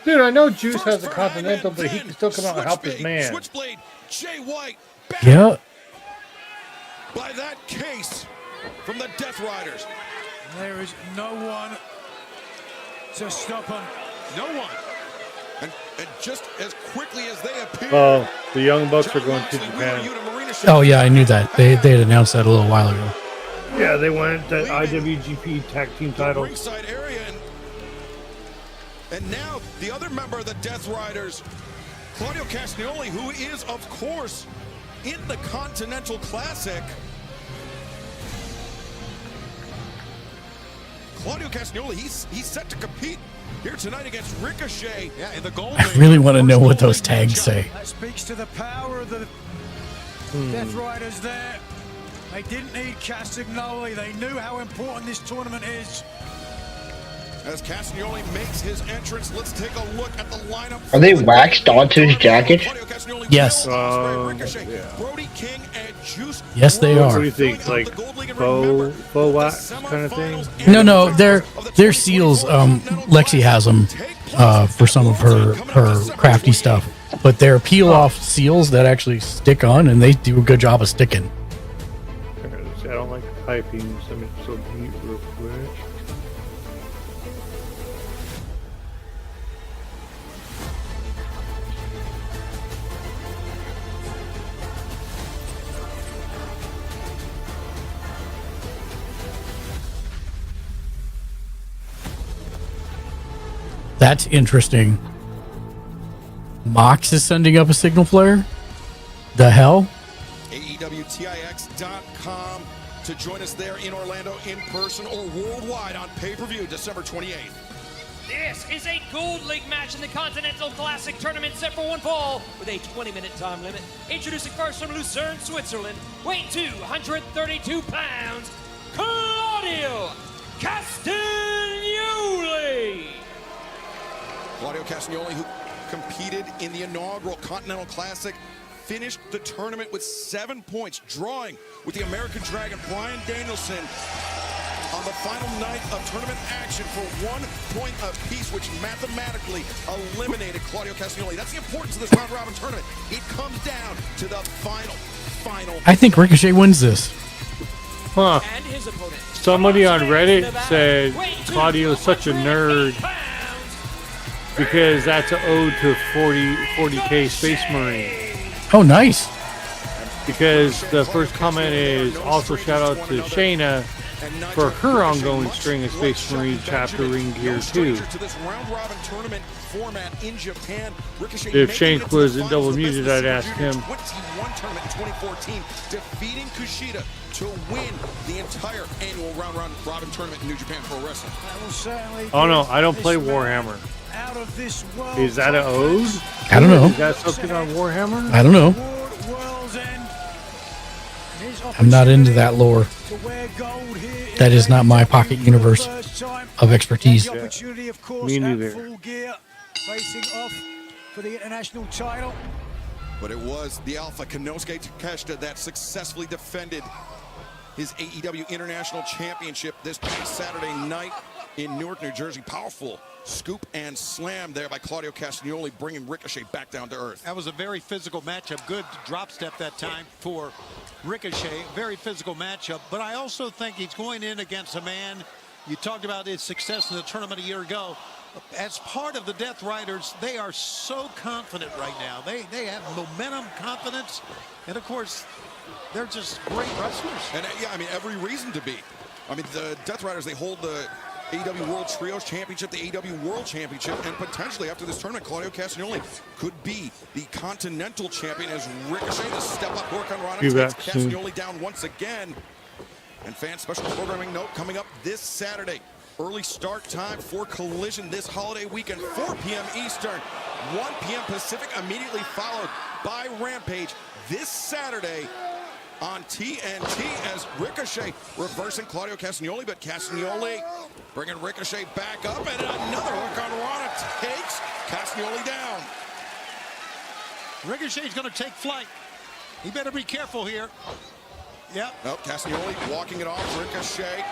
Dude, I know Juice has the Continental, but he can still come out and help his man. Switchblade, Jay White, Yeah. by that case from the Death Riders. There is no one to stop him. No one. And just as quickly as they appear. Oh, the Young Bucks are going to Japan. Oh yeah, I knew that. They had announced that a little while ago. Yeah, they went to IWGP Tag Team titles. Ringside area, and now the other member of the Death Riders, Claudio Castagnoli, who is, of course, in the Continental Classic. Claudio Castagnoli, he's set to compete here tonight against Ricochet. Yeah, in the gold. I really want to know what those tags say. That speaks to the power of the Death Riders there. They didn't need Castagnoli. They knew how important this tournament is. As Castagnoli makes his entrance, let's take a look at the lineup. Are they waxed onto his jacket? Yes. Brody King and Juice. Yes, they are. What do you think? Like faux wax kind of thing? No, they're seals. Lexi has them for some of her crafty stuff, but they're peel-off seals that actually stick on, and they do a good job of sticking. I don't like typing. So mute real quick. That's interesting. Mox is sending up a signal flare? The hell? AEWTIX.com to join us there in Orlando in person or worldwide on pay-per-view December 28th. This is a Gold League match in the Continental Classic Tournament set for one fall with a 20-minute time limit. Introducing first from Lucerne, Switzerland, weighing 232 pounds, Claudio Castagnoli. Claudio Castagnoli, who competed in the inaugural Continental Classic, finished the tournament with 7 points, drawing with the American Dragon Bryan Danielson on the final night of tournament action for 1 point apiece, which mathematically eliminated Claudio Castagnoli. That's the importance of this round-robin tournament. It comes down to the final. I think Ricochet wins this. Huh. And his opponent. Somebody on Reddit said Claudio's such a nerd because that's an ode to 40K Space Marine. Oh, nice. Because the first comment is also shout out to Shayna for her ongoing string of Space Marine chapter ring gear too. If Shank was in double muted, I'd ask him. 21 tournament in 2014, defeating Kushida to win the entire annual round-robin tournament in New Japan Pro Wrestling. Oh no, I don't play Warhammer. Out of this world. Is that an ode? I don't know. Is that something on Warhammer? I don't know. I'm not into that lore. That is not my pocket universe of expertise. Me neither. Facing off for the international title. But it was the Alpha Konosuke Takeshita that successfully defended his AEW International Championship this past Saturday night in Newark, New Jersey. Powerful scoop and slam there by Claudio Castagnoli, bringing Ricochet back down to earth. That was a very physical matchup. Good drop step that time for Ricochet. Very physical matchup. But I also think he's going in against a man. You talked about his success in the tournament a year ago. As part of the Death Riders, they are so confident right now. They have momentum, confidence, and of course, they're just great wrestlers. And yeah, I mean, every reason to be. I mean, the Death Riders, they hold the AEW World Trios Championship, the AEW World Championship, and potentially after this tournament, Claudio Castagnoli could be the Continental Champion as Ricochet, the step-up Hurricane takes Castagnoli down once again. And fan special programming note coming up this Saturday. Early start time for Collision this holiday weekend, 4 p.m. Eastern, 1 p.m. Pacific, immediately followed by Rampage this Saturday on TNT as Ricochet reversing Claudio Castagnoli, but Castagnoli bringing Ricochet back up, and another hook on Rana takes Castagnoli down. Ricochet's going to take flight. He better be careful here. Yep. Oh, Castagnoli walking it off. Ricochet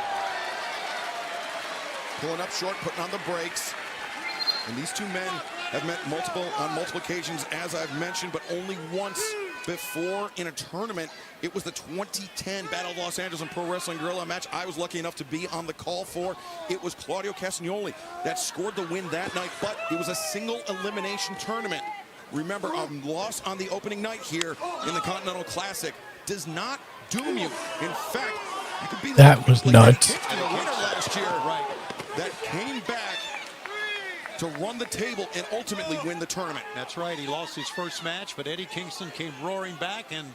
pulling up short, putting on the brakes. And these two men have met on multiple occasions, as I've mentioned, but only once before in a tournament. It was the 2010 Battle of Los Angeles and Pro Wrestling Guerrilla match I was lucky enough to be on the call for. It was Claudio Castagnoli that scored the win that night, but it was a single elimination tournament. Remember, a loss on the opening night here in the Continental Classic does not doom you. In fact, you could be that was nuts. The winner last year, right, that came back to run the table and ultimately win the tournament. That's right. He lost his first match, but Eddie Kingston came roaring back. And,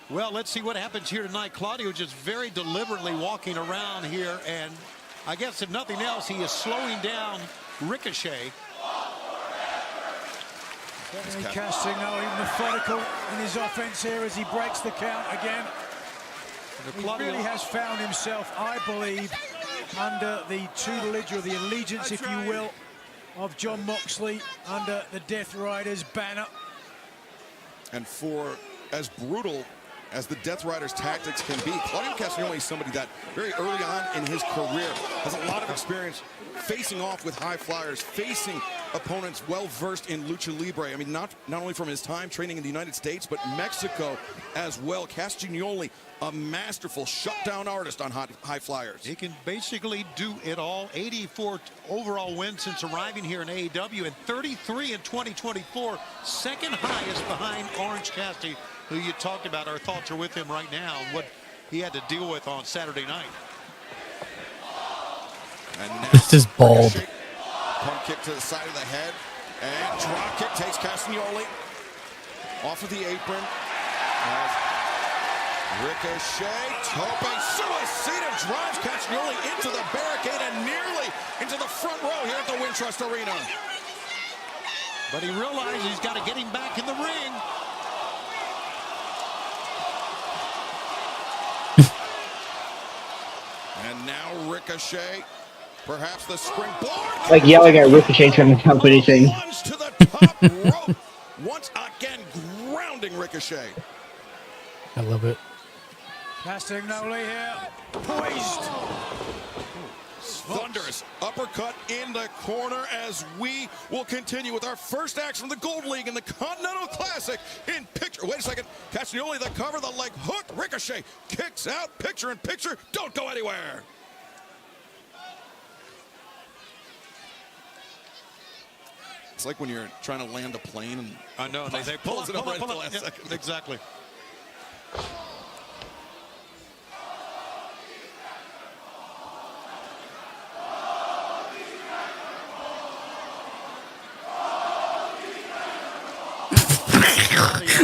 well, let's see what happens here tonight. Claudio just very deliberately walking around here. And I guess if nothing else, he is slowing down Ricochet. Castagnoli methodical in his offense here as he breaks the count again. He really has found himself, I believe, under the tutelage or the allegiance, if you will, of John Moxley under the Death Riders banner. And for as brutal as the Death Riders tactics can be, Claudio Castagnoli is somebody that very early on in his career has a lot of experience facing off with high flyers, facing opponents well versed in lucha libre. I mean, not only from his time training in the United States, but Mexico as well. Castagnoli, a masterful shutdown artist on high flyers. He can basically do it all. 84 overall wins since arriving here in AEW, and 33 in 2024, second highest behind Orange Cassidy, who you talked about. Our thoughts are with him right now and what he had to deal with on Saturday night. This is bald. Pump kick to the side of the head, and drop kick takes Castagnoli off of the apron. Ricochet, tope suicida, drives Castagnoli into the barricade and nearly into the front row here at the Wintrust Arena. But he realized he's got to get him back in the ring. And now Ricochet, perhaps the springboard. Like yelling at Ricochet trying to count anything. Plunge to the top rope. Once again, grounding Ricochet. I love it. Castagnoli here, poised. Thunderous uppercut in the corner as we will continue with our first action from the Gold League in the Continental Classic in picture. Wait a second. Castagnoli the cover, the leg hook. Ricochet kicks out. Picture in picture. Don't go anywhere. It's like when you're trying to land a plane and I know they pull it up right at the last second. Exactly.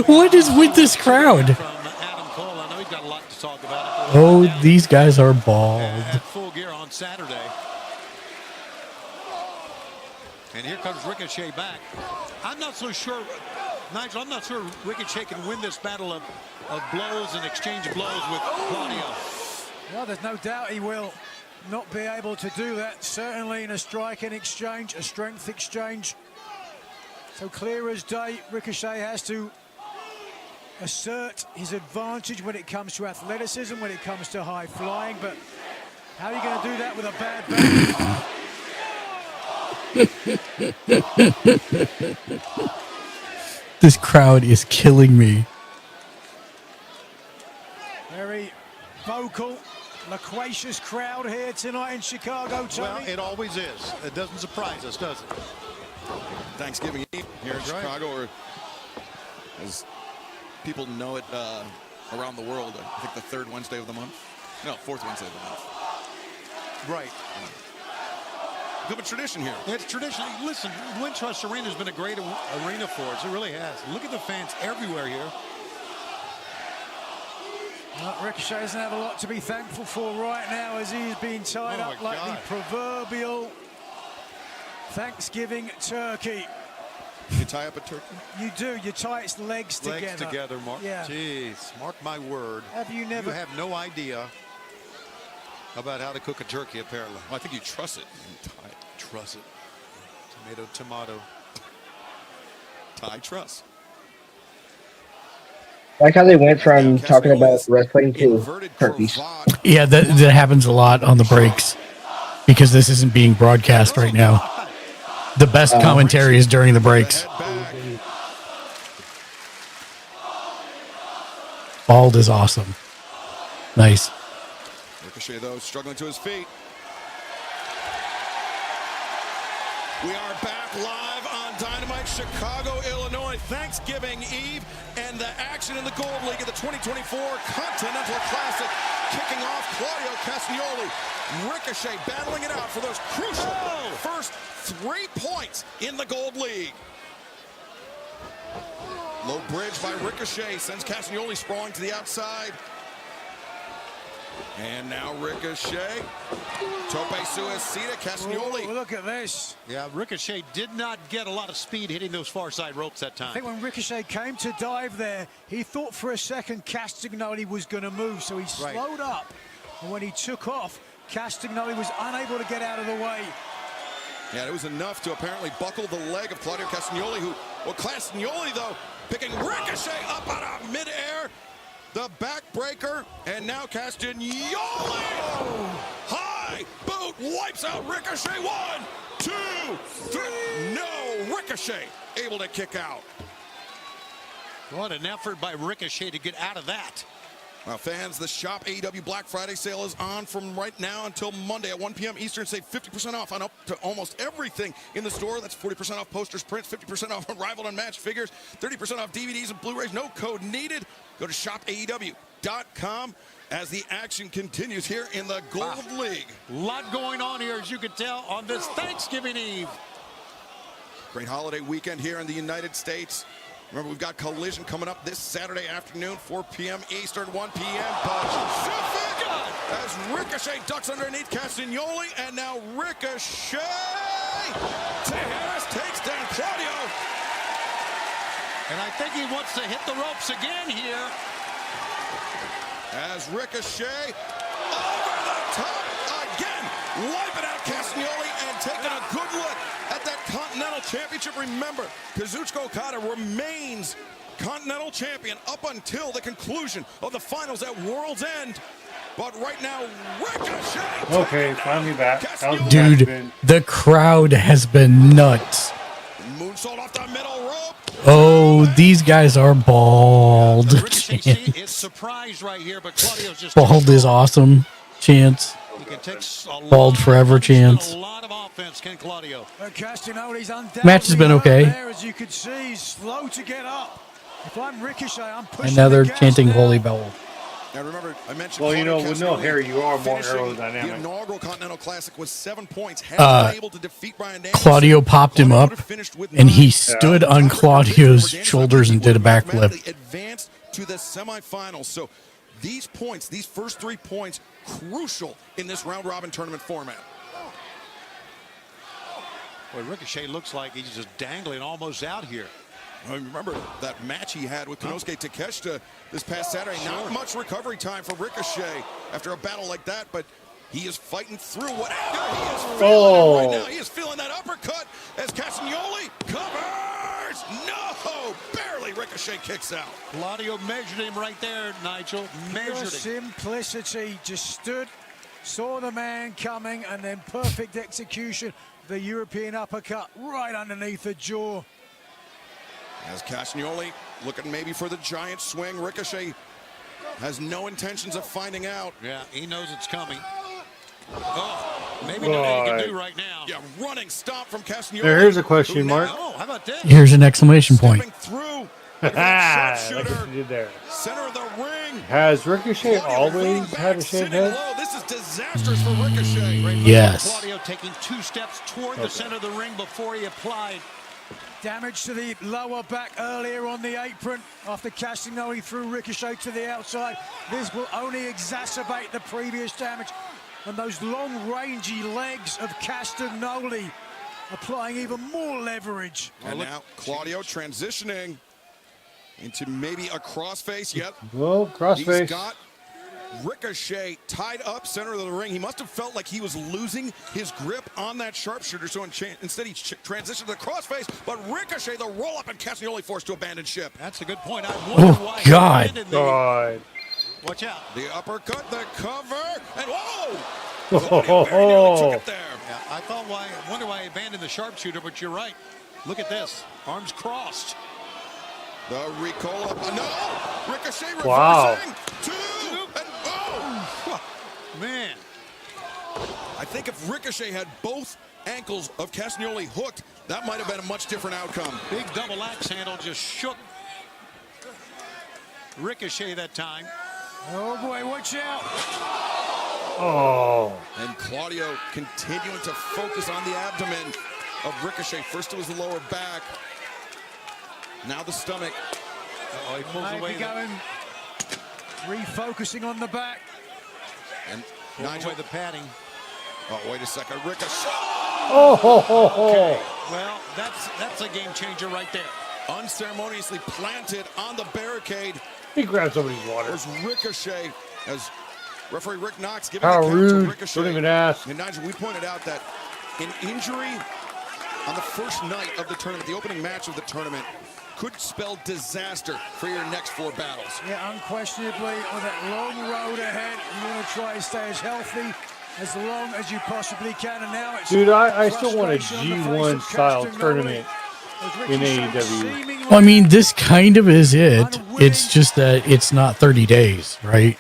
What is with this crowd? Adam Cole, I know he's got a lot to talk about. Oh, these guys are bald. At Full Gear on Saturday. And here comes Ricochet back. I'm not so sure, Nigel, I'm not sure Ricochet can win this battle of blows and exchange blows with Claudio. Well, there's no doubt he will not be able to do that. Certainly in a striking exchange, a strength exchange. So clear as day, Ricochet has to assert his advantage when it comes to athleticism, when it comes to high flying, but how are you going to do that with a bad back? This crowd is killing me. Very vocal, loquacious crowd here tonight in Chicago, Tony. Well, it always is. It doesn't surprise us, does it? Thanksgiving Eve here in Chicago, or as people know it around the world, I think the third Wednesday of the month. No, fourth Wednesday of the month. Right. We have a tradition here. It's tradition. Listen, Wintrust Arena has been a great arena for us. It really has. Look at the fans everywhere here. Well, Ricochet doesn't have a lot to be thankful for right now as he's being tied up like the proverbial Thanksgiving turkey. You tie up a turkey? You do. You tie its legs together. Legs together, Mark. Yeah. Jeez, mark my word. Have you never? You have no idea about how to cook a turkey, apparently. Well, I think you truss it. Truss it. Tomato, tomato. Tie truss. Like how they went from talking about wrestling to turkeys. Yeah, that happens a lot on the breaks because this isn't being broadcast right now. The best commentary is during the breaks. Bald is awesome. Nice. Ricochet, though, struggling to his feet. We are back live on Dynamite, Chicago, Illinois, Thanksgiving Eve, and the action in the Gold League of the 2024 Continental Classic. Kicking off, Claudio Castagnoli. Ricochet battling it out for those crucial first 3 points in the Gold League. Low bridge by Ricochet sends Castagnoli sprawling to the outside. And now Ricochet. Tope Suicida, Castagnoli. Look at this. Yeah, Ricochet did not get a lot of speed hitting those far side ropes that time. I think when Ricochet came to dive there, he thought for a second Castagnoli was going to move, so he slowed up. And when he took off, Castagnoli was unable to get out of the way. Yeah, it was enough to apparently buckle the leg of Claudio Castagnoli, Castagnoli, though, picking Ricochet up out of midair. The backbreaker, and now Castagnoli. High boot wipes out Ricochet. 1, 2, 3. No, Ricochet able to kick out. What an effort by Ricochet to get out of that. Well, fans, the Shop AEW Black Friday sale is on from right now until Monday at 1 p.m. Eastern. Save 50% off on up to almost everything in the store. That's 40% off posters, prints, 50% off on rival and match figures, 30% off DVDs and Blu-rays. No code needed. Go to shopaew.com as the action continues here in the Gold League. A lot going on here, as you can tell, on this Thanksgiving Eve. Great holiday weekend here in the United States. Remember, we've got Collision coming up this Saturday afternoon, 4 p.m. Eastern, 1 p.m. Pacific. As Ricochet ducks underneath Castagnoli, and now Ricochet. Tejeras takes down Claudio. And I think he wants to hit the ropes again here. As Ricochet over the top again, wiping out Castagnoli and taking a good look at that Continental Championship. Remember, Kazuchika Okada remains Continental Champion up until the conclusion of the finals at World's End. But right now, Ricochet. Okay, finally back. Dude, the crowd has been nuts. Moonsault off the middle rope. Oh, these guys are bald. It's surprised right here, but Claudio's just Bald is awesome. Chance. Bald forever chance. A lot of offense, Ken Claudio. Castagnoli's Match has been okay. there, as you can see, he's slow to get up. If I'm Ricochet, I'm pushing And now they're the gas chanting there. Holy Bell. Now remember, I mentioned. Well, you know, with no Castagnoli hair, you are more finishing aerodynamic. The inaugural Continental Classic with 7 points. Has been able to defeat Bryan Danielson. Claudio popped him up, and he stood on Claudio's shoulders and did a backflip. Advanced to the semifinals. So these points, these first 3 points, crucial in this round-robin tournament format. Boy, Ricochet looks like he's just dangling almost out here. I remember that match he had with Konosuke Takeshita this past Saturday. Not much recovery time for Ricochet after a battle like that, but he is fighting through whatever he is feeling right now. He is feeling that uppercut as Castagnoli covers. No, barely Ricochet kicks out. Claudio measured him right there, Nigel. Measured him. Simplicity, just stood, saw the man coming, and then perfect execution. The European uppercut right underneath the jaw. As Castagnoli looking maybe for the giant swing, Ricochet has no intentions of finding out. Yeah, he knows it's coming. Oh, maybe nothing he can do right now. Yeah, running stomp from Castagnoli. Now, here's a question mark. Oh, how about this? Here's an exclamation point. Through. That's what you did there. Center of the ring. Has Ricochet always had a shaved head? This is disastrous for Ricochet. Yes. Claudio taking 2 steps toward the center of the ring before he applied. Damage to the lower back earlier on the apron after Castagnoli threw Ricochet to the outside. This will only exacerbate the previous damage. And those long, rangy legs of Castagnoli applying even more leverage. And now Claudio transitioning into maybe a crossface. Yep. Whoa, crossface. He's got Ricochet tied up center of the ring. He must have felt like he was losing his grip on that sharpshooter, so instead he transitioned to the crossface, but Ricochet, the roll-up, and Castagnoli forced to abandon ship. That's a good point. I wonder why he abandoned the... Watch out. The uppercut, the cover, and whoa! Oh, Took it there. Yeah, wonder why he abandoned the sharpshooter, but you're right. Look at this. Arms crossed. The Ricola. No! Ricochet reversing. Wow. Two. And oh! Man. I think if Ricochet had both ankles of Castagnoli hooked, that might have been a much different outcome. Big double axe handle just shook Ricochet that time. Oh boy, watch out. Oh. And Claudio continuing to focus on the abdomen of Ricochet. First it was the lower back. Now the stomach. Oh, he pulls away. Going, refocusing on the back. And Nigel with the padding. Oh, wait a second. Ricochet. Oh, ho, ho, ho. Okay. Well, that's a game changer right there. Unceremoniously planted on the barricade. He grabbed somebody's water. There's Ricochet as referee Rick Knox giving How the count rude. to Ricochet. Don't even ask. And Nigel, we pointed out that an injury on the first night of the tournament, the opening match of the tournament, could spell disaster for your next 4 battles. Yeah, unquestionably, with that long road ahead, you want to try and stay as healthy as long as you possibly can. And now it's Dude, I still want a G1 style tournament in AEW. Well, I mean, this kind of is it. It's just that it's not 30 days, right?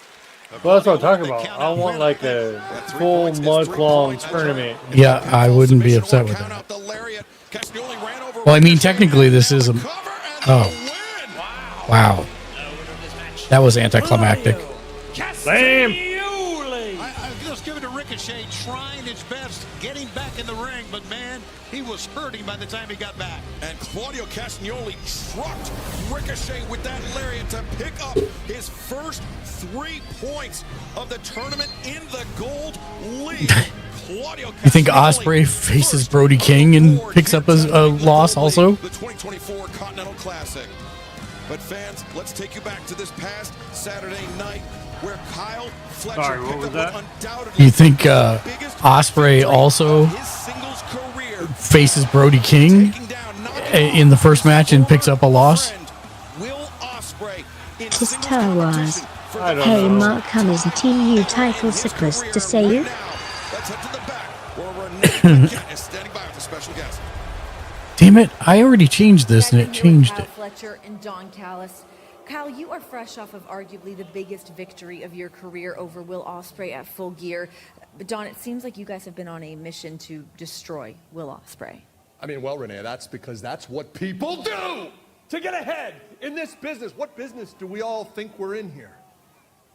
Well, that's what I'm talking about. I want like a full month-long tournament. Yeah, I wouldn't be upset with that. Well, I mean, technically, this is a... Oh. Wow. That was anticlimactic. Bam! I just give it to Ricochet, trying his best, getting back in the ring, but man, he was hurting by the time he got back. And Claudio Castagnoli trucked Ricochet with that lariat to pick up his first 3 points of the tournament in the gold league. You think Ospreay faces Brody King and picks up a loss also? The 2024 Continental Classic. But fans, let's take you back to this past Saturday night where Kyle Fletcher picked up what undoubtedly You think Ospreay also faces Brody King in the first match and picks up a loss? Tis Star Wars. Hey, Mark Hammers and TU title supposed to say you? Let's head to the back where Renee is standing by with a special guest. Damn it, I already changed this and it changed Kyle it. Fletcher and Don Callis. Kyle, you are fresh off of arguably the biggest victory of your career over Will Ospreay at Full Gear. But Don, it seems like you guys have been on a mission to destroy Will Ospreay. I mean, well, Renee, that's because that's what people do to get ahead in this business. What business do we all think we're in here?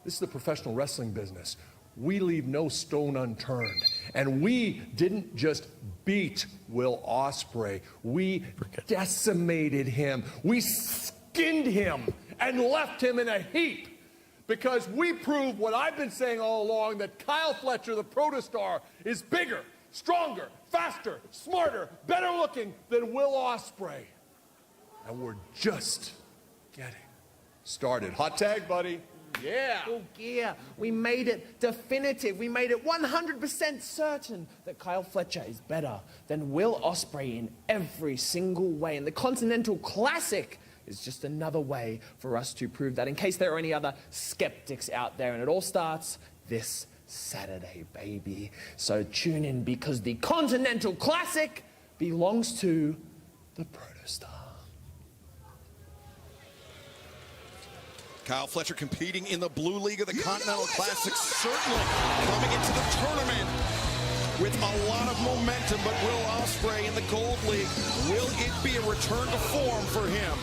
This is the professional wrestling business. We leave no stone unturned. And we didn't just beat Will Ospreay. We decimated him. We skinned him and left him in a heap. Because we proved what I've been saying all along, that Kyle Fletcher, the protostar, is bigger, stronger, faster, smarter, better looking than Will Ospreay. And we're just getting started. Hot tag, buddy. Yeah. Full Gear. We made it definitive. We made it 100% certain that Kyle Fletcher is better than Will Ospreay in every single way. And the Continental Classic is just another way for us to prove that, in case there are any other skeptics out there. And it all starts this Saturday, baby. So tune in, because the Continental Classic belongs to the protostar. Kyle Fletcher competing in the Blue League of the Continental Classic, certainly coming into the tournament with a lot of momentum, but Will Ospreay in the Gold League, will it be a return to form for him?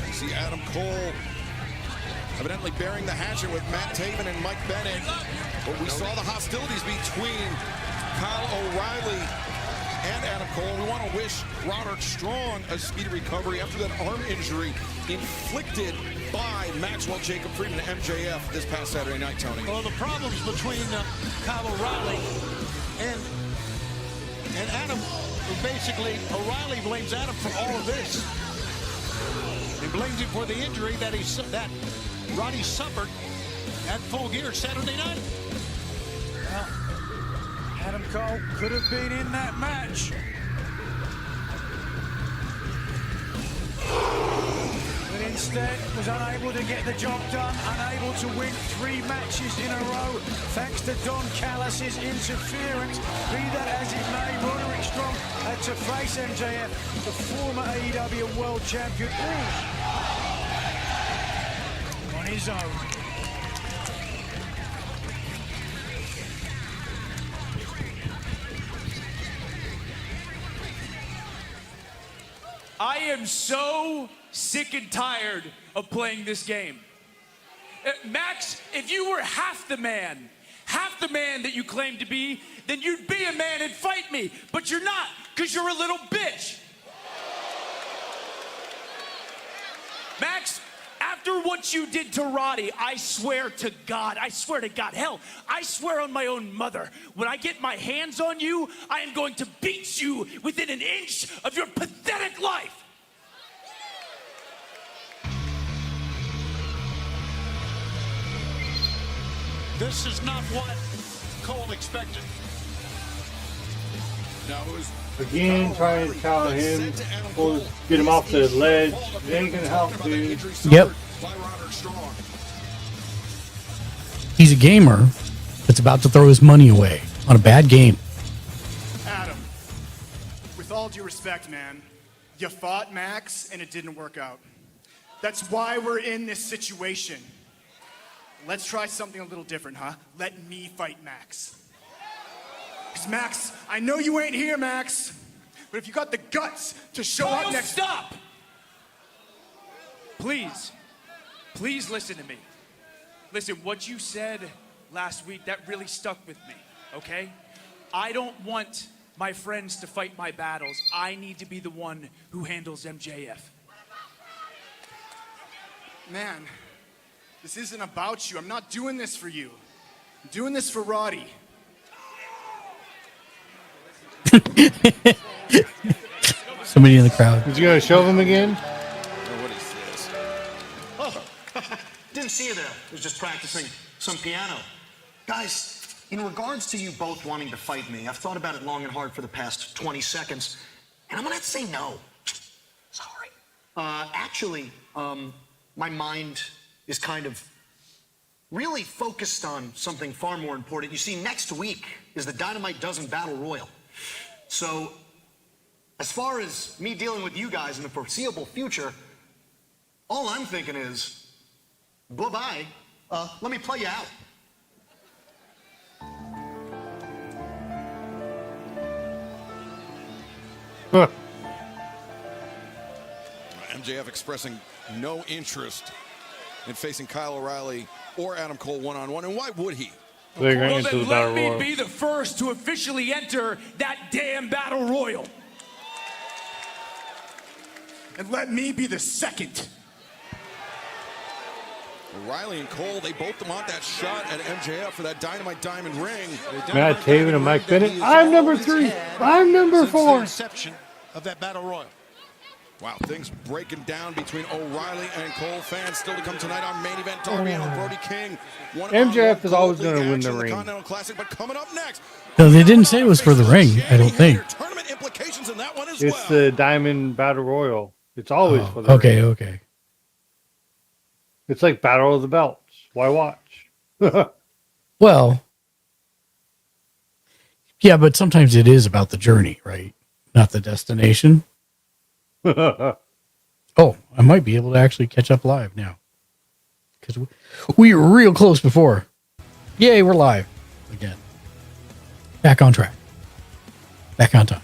You see Adam Cole evidently bearing the hatchet with Matt Taven and Mike Bennett, but we saw the hostilities between Kyle O'Reilly and Adam Cole. We want to wish Roderick Strong a speedy recovery after that arm injury inflicted by Maxwell Jacob Friedman, MJF, this past Saturday night, Tony. Well, the problems between Kyle O'Reilly and Adam, basically, O'Reilly blames Adam for all of this. He blames him for the injury that Roddy suffered at Full Gear Saturday night. Well, Adam Cole could have been in that match. But instead was unable to get the job done, unable to win 3 matches in a row, thanks to Don Callis' interference. Be that as it may, Roderick Strong had to face MJF, the former AEW World Champion, on his own. I am so sick and tired of playing this game. Max, if you were half the man that you claim to be, then you'd be a man and fight me. But you're not, because you're a little bitch. Max, after what you did to Roddy, I swear to God, hell, I swear on my own mother, when I get my hands on you, I am going to beat you within an inch of your pathetic life. This is not what Cole expected. No, it was Again, trying to tell him, get him off the ledge. It ain't gonna help, dude. Yep. He's a gamer that's about to throw his money away on a bad game. Adam, with all due respect, man, you fought Max and it didn't work out. That's why we're in this situation. Let's try something a little different, huh? Let me fight Max. Because Max, I know you ain't here, Max, but if you got the guts to show up next... Stop! Please listen to me. Listen, what you said last week, that really stuck with me, okay? I don't want my friends to fight my battles. I need to be the one who handles MJF. Man, this isn't about you. I'm not doing this for you. I'm doing this for Roddy. Somebody in the crowd. Is he gonna show him again? What is this? Oh, didn't see you there. I was just practicing some piano. Guys, in regards to you both wanting to fight me, I've thought about it long and hard for the past 20 seconds, and I'm gonna have to say no. Sorry. Actually, my mind is kind of really focused on something far more important. You see, next week is the Dynamite Dozen Battle Royal. So, as far as me dealing with you guys in the foreseeable future, all I'm thinking is, bye-bye, let me play you out. MJF expressing no interest in facing Kyle O'Reilly or Adam Cole one-on-one, and why would he? They're going Well, into then the battle let me royal. be the first to officially enter that damn battle royal. And let me be the second. O'Reilly and Cole, they both want that shot at MJF for that Dynamite Diamond ring. Matt Taven and Mike Bennett. I'm number 3. I'm number 4. Inception of that battle royal. Wow, things breaking down between O'Reilly and Cole. Fans still to come tonight on Main Event. Darby Allin, Brody King. MJF is always going to win the ring. Continental Classic, but coming up next, No, they didn't say it was for the ring, I don't think. tournament implications in that one as It's the Diamond Battle Royal. It's always for the Okay, ring. okay. It's like Battle of the Belts. Why watch? Well, yeah, but sometimes it is about the journey, right? Not the destination. Oh, I might be able to actually catch up live now. Because we were real close before. Yay, we're live again. Back on track. Back on time.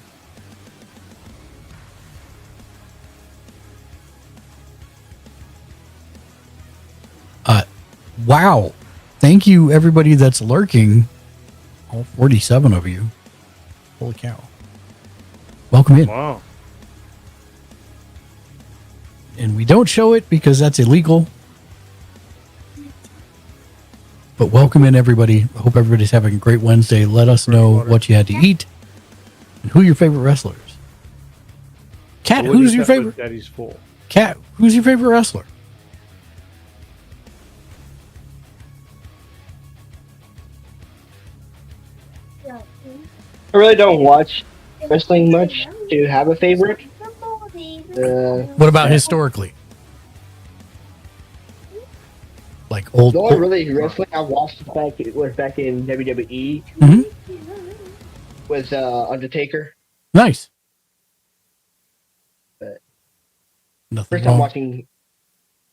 Wow. Thank you, everybody that's lurking. All 47 of you. Holy cow. Welcome in. Wow. And we don't show it because that's illegal. But welcome in, everybody. I hope everybody's having a great Wednesday. Let us know what you had to eat and who your favorite wrestlers. Kat, who's your favorite? Daddy's full. Kat, who's your favorite wrestler? I really don't watch wrestling much to have a favorite. What about historically? Old. The only really wrestling I watched back in WWE was Undertaker. Nice. But Nothing first time wrong. watching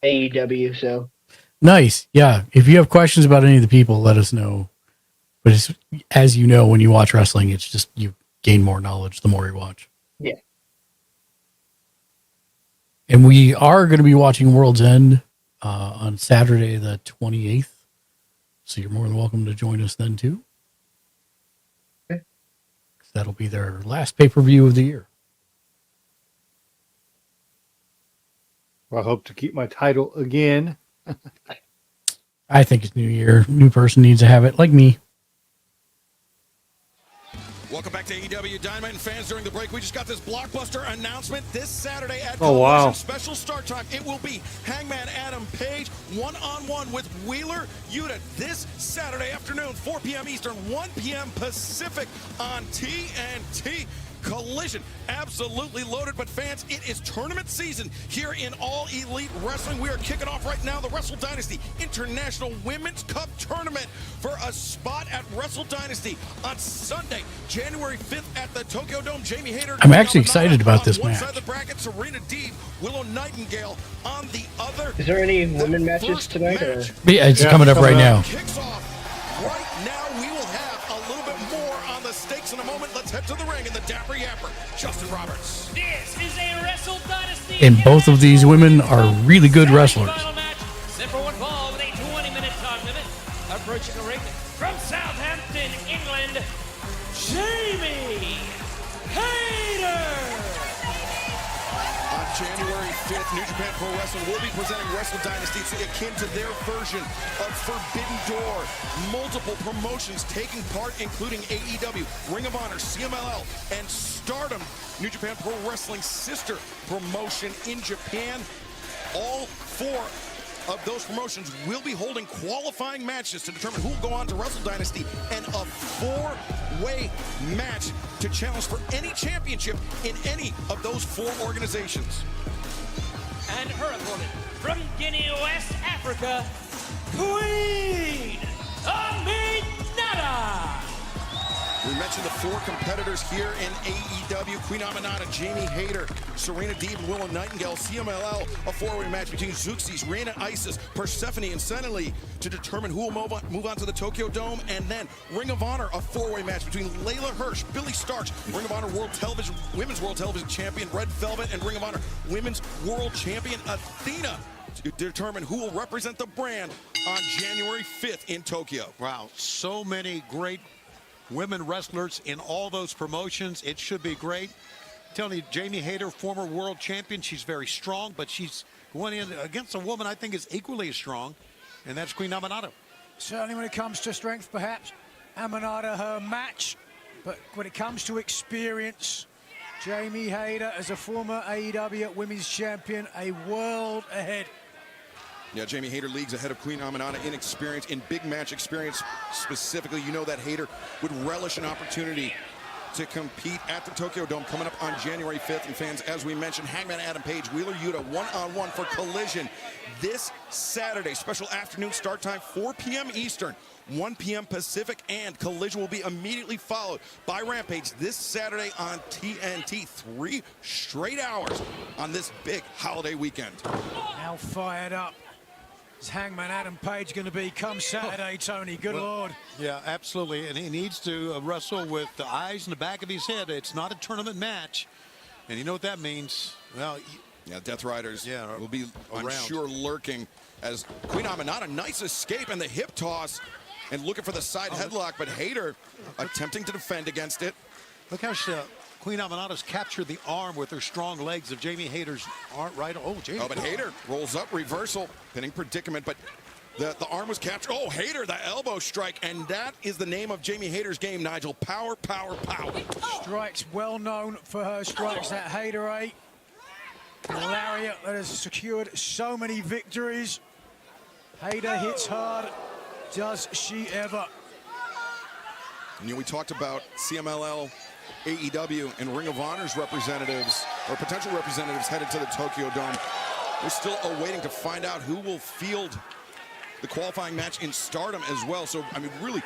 AEW, so Nice. Yeah. If you have questions about any of the people, let us know. But it's, as you know, when you watch wrestling, it's just you gain more knowledge the more you watch. yeah. And we are going to be watching World's End on Saturday the 28th. So you're more than welcome to join us then too. Okay. That'll be their last pay-per-view of the year. I hope to keep my title again. I think it's New Year. New person needs to have it, like me. Welcome back to AEW Dynamite and fans. During the break, we just got this blockbuster announcement this Saturday at Oh, wow. Collision. Special start time. It will be Hangman Adam Page one-on-one with Wheeler Yuta this Saturday afternoon, 4 p.m. Eastern, 1 p.m. Pacific on TNT. Collision, absolutely loaded, but fans, it is tournament season here in All Elite Wrestling. We are kicking off right now the Wrestle Dynasty International Women's Cup Tournament for a spot at Wrestle Dynasty on Sunday, January 5th at the Tokyo Dome. Jamie Hayter. I'm actually excited about this on one match. side of the bracket, Serena Deeb, Willow Nightingale on the other. Is there any women matches tonight? Or? Yeah, it's coming up right now. Kicks off right now. We will have a little bit more on the stakes in a moment. Let's head to the ring in the Dapper Yapper, Justin Roberts. This is a Wrestle Dynasty. And both of these women are really good wrestlers. Final match, set for one fall with a 20-minute time limit. Approaching the ring from Southampton, England, Jamie Hayter. On January 5th, New Japan Pro Wrestling will be presenting Wrestle Dynasty. It's akin to their version of Forbidden Door. Multiple promotions taking part, including AEW, Ring of Honor, CMLL, and Stardom. New Japan Pro Wrestling's sister promotion in Japan. All four of those promotions will be holding qualifying matches to determine who will go on to Wrestle Dynasty, and a four-way match to challenge for any championship in any of those four organizations. And her opponent from Guinea, West Africa, Queen Aminata. We mentioned the four competitors here in AEW. Queen Aminata, Jamie Hayter, Serena Deeb, and Willow Nightingale. CMLL, a four-way match between Zeuxis, Reina Isis, Persephone, and Senali to determine who will move on to the Tokyo Dome. And then Ring of Honor, a four-way match between Layla Hirsch, Billy Starks, Ring of Honor Women's World Television Champion Red Velvet, and Ring of Honor Women's World Champion Athena to determine who will represent the brand on January 5th in Tokyo. Wow, so many great women wrestlers in all those promotions. It should be great. I'm telling you, Jamie Hayter, former world champion, she's very strong, but she's going in against a woman I think is equally as strong, and that's Queen Aminata. Certainly when it comes to strength, perhaps Aminata her match, but when it comes to experience, Jamie Hayter, as a former AEW Women's Champion, a world ahead. Yeah, Jamie Hayter leagues ahead of Queen Aminata in experience, in big match experience specifically. You know that Hayter would relish an opportunity to compete at the Tokyo Dome coming up on January 5th. And fans, as we mentioned, Hangman Adam Page, Wheeler Yuta, one-on-one for Collision this Saturday. Special afternoon start time, 4 p.m. Eastern, 1 p.m. Pacific, and Collision will be immediately followed by Rampage this Saturday on TNT. 3 straight hours on this big holiday weekend. How fired up is Hangman Adam Page going to be come Saturday, Tony? Good Lord. Yeah, absolutely. And he needs to wrestle with the eyes in the back of his head. It's not a tournament match. And you know what that means? Well, yeah, Death Riders will be, I'm around. sure, lurking as Queen Aminata, nice escape and the hip toss and looking for the side headlock, but Hayter attempting to defend against it. Look how Queen Aminata's captured the arm with her strong legs of Jamie Hayter's arm right. Oh, Jamie. Oh, but Hayter rolls up, reversal, pinning predicament, but the arm was captured. Oh, Hayter, the elbow strike, and that is the name of Jamie Hayter's game, Nigel. Power, power, power. Strikes well known for her strikes, that Hayter 8. The lariat that has secured so many victories. Hayter hits hard. Does she ever? And, you know, we talked about CMLL, AEW, and Ring of Honor's representatives, or potential representatives, headed to the Tokyo Dome. We're still awaiting to find out who will field the qualifying match in Stardom as well. So, I mean, really,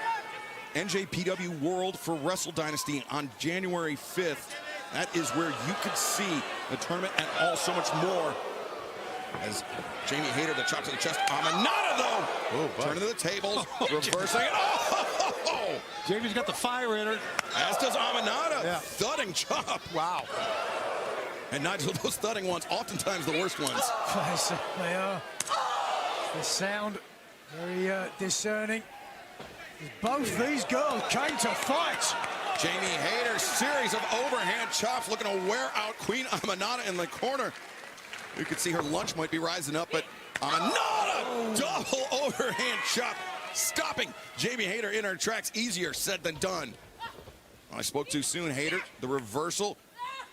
NJPW World for Wrestle Dynasty on January 5th. That is where you could see the tournament and all so much more. As Jamie Hayter, the chop to the chest. Amanada, though, turning to the tables, reversing. Oh! Jamie's got the fire in her. As does Amanada. Thudding chop. Wow. And Nigel, those thudding ones, oftentimes the worst ones. They are. The sound, very discerning. Both these girls came to fight. Jamie Hayter, series of overhand chops, looking to wear out Queen Amanada in the corner. You could see her lunch might be rising up, but Amanada, double overhand chop, stopping Jamie Hayter in her tracks. Easier said than done. I spoke too soon. Hayter, the reversal,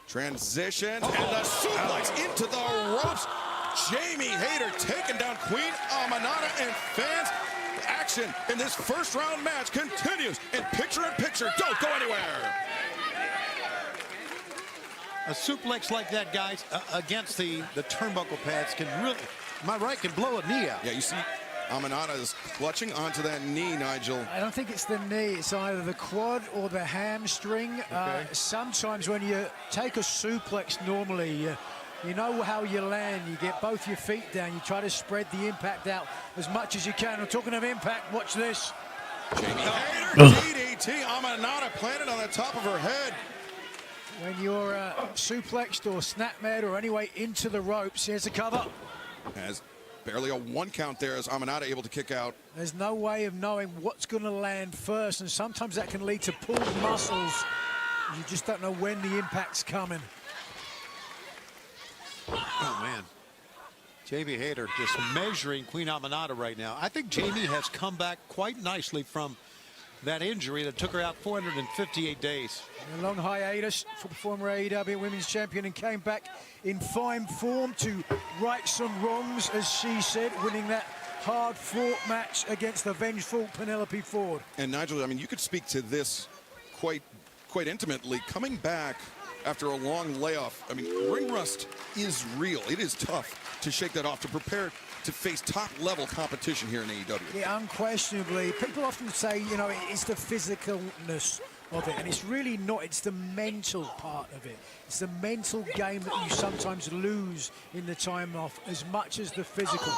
transition, and the suplex into the ropes. Jamie Hayter taking down Queen Amanada, and fans, action in this first round match continues in picture-in-picture. Don't go anywhere. A suplex like that, guys, against the turnbuckle pads can really, am I right, can blow a knee out. Yeah, you see Amanada is clutching onto that knee, Nigel. I don't think it's the knee. It's either the quad or the hamstring. Okay. Sometimes when you take a suplex normally, you know how you land. You get both your feet down. You try to spread the impact out as much as you can. I'm talking of impact. Watch this. Jamie Hayter, DDT. Amanada planted on the top of her head. When you're suplexed or snapmare or anyway into the ropes, here's a cover. As barely a 1 count there as Amanada able to kick out. There's no way of knowing what's going to land first, and sometimes that can lead to pulled muscles. You just don't know when the impact's coming. Oh, man. Jamie Hayter just measuring Queen Amanada right now. I think Jamie has come back quite nicely from that injury that took her out 458 days. A long hiatus for the former AEW Women's Champion, and came back in fine form to right some wrongs, as she said, winning that hard-fought match against the vengeful Penelope Ford. And Nigel, I mean, you could speak to this quite intimately. Coming back after a long layoff, I mean, ring rust is real. It is tough to shake that off, to prepare to face top-level competition here in AEW. Yeah, unquestionably. People often say, you know, it's the physicalness of it, and it's really not. It's the mental part of it. It's the mental game that you sometimes lose in the time off as much as the physical.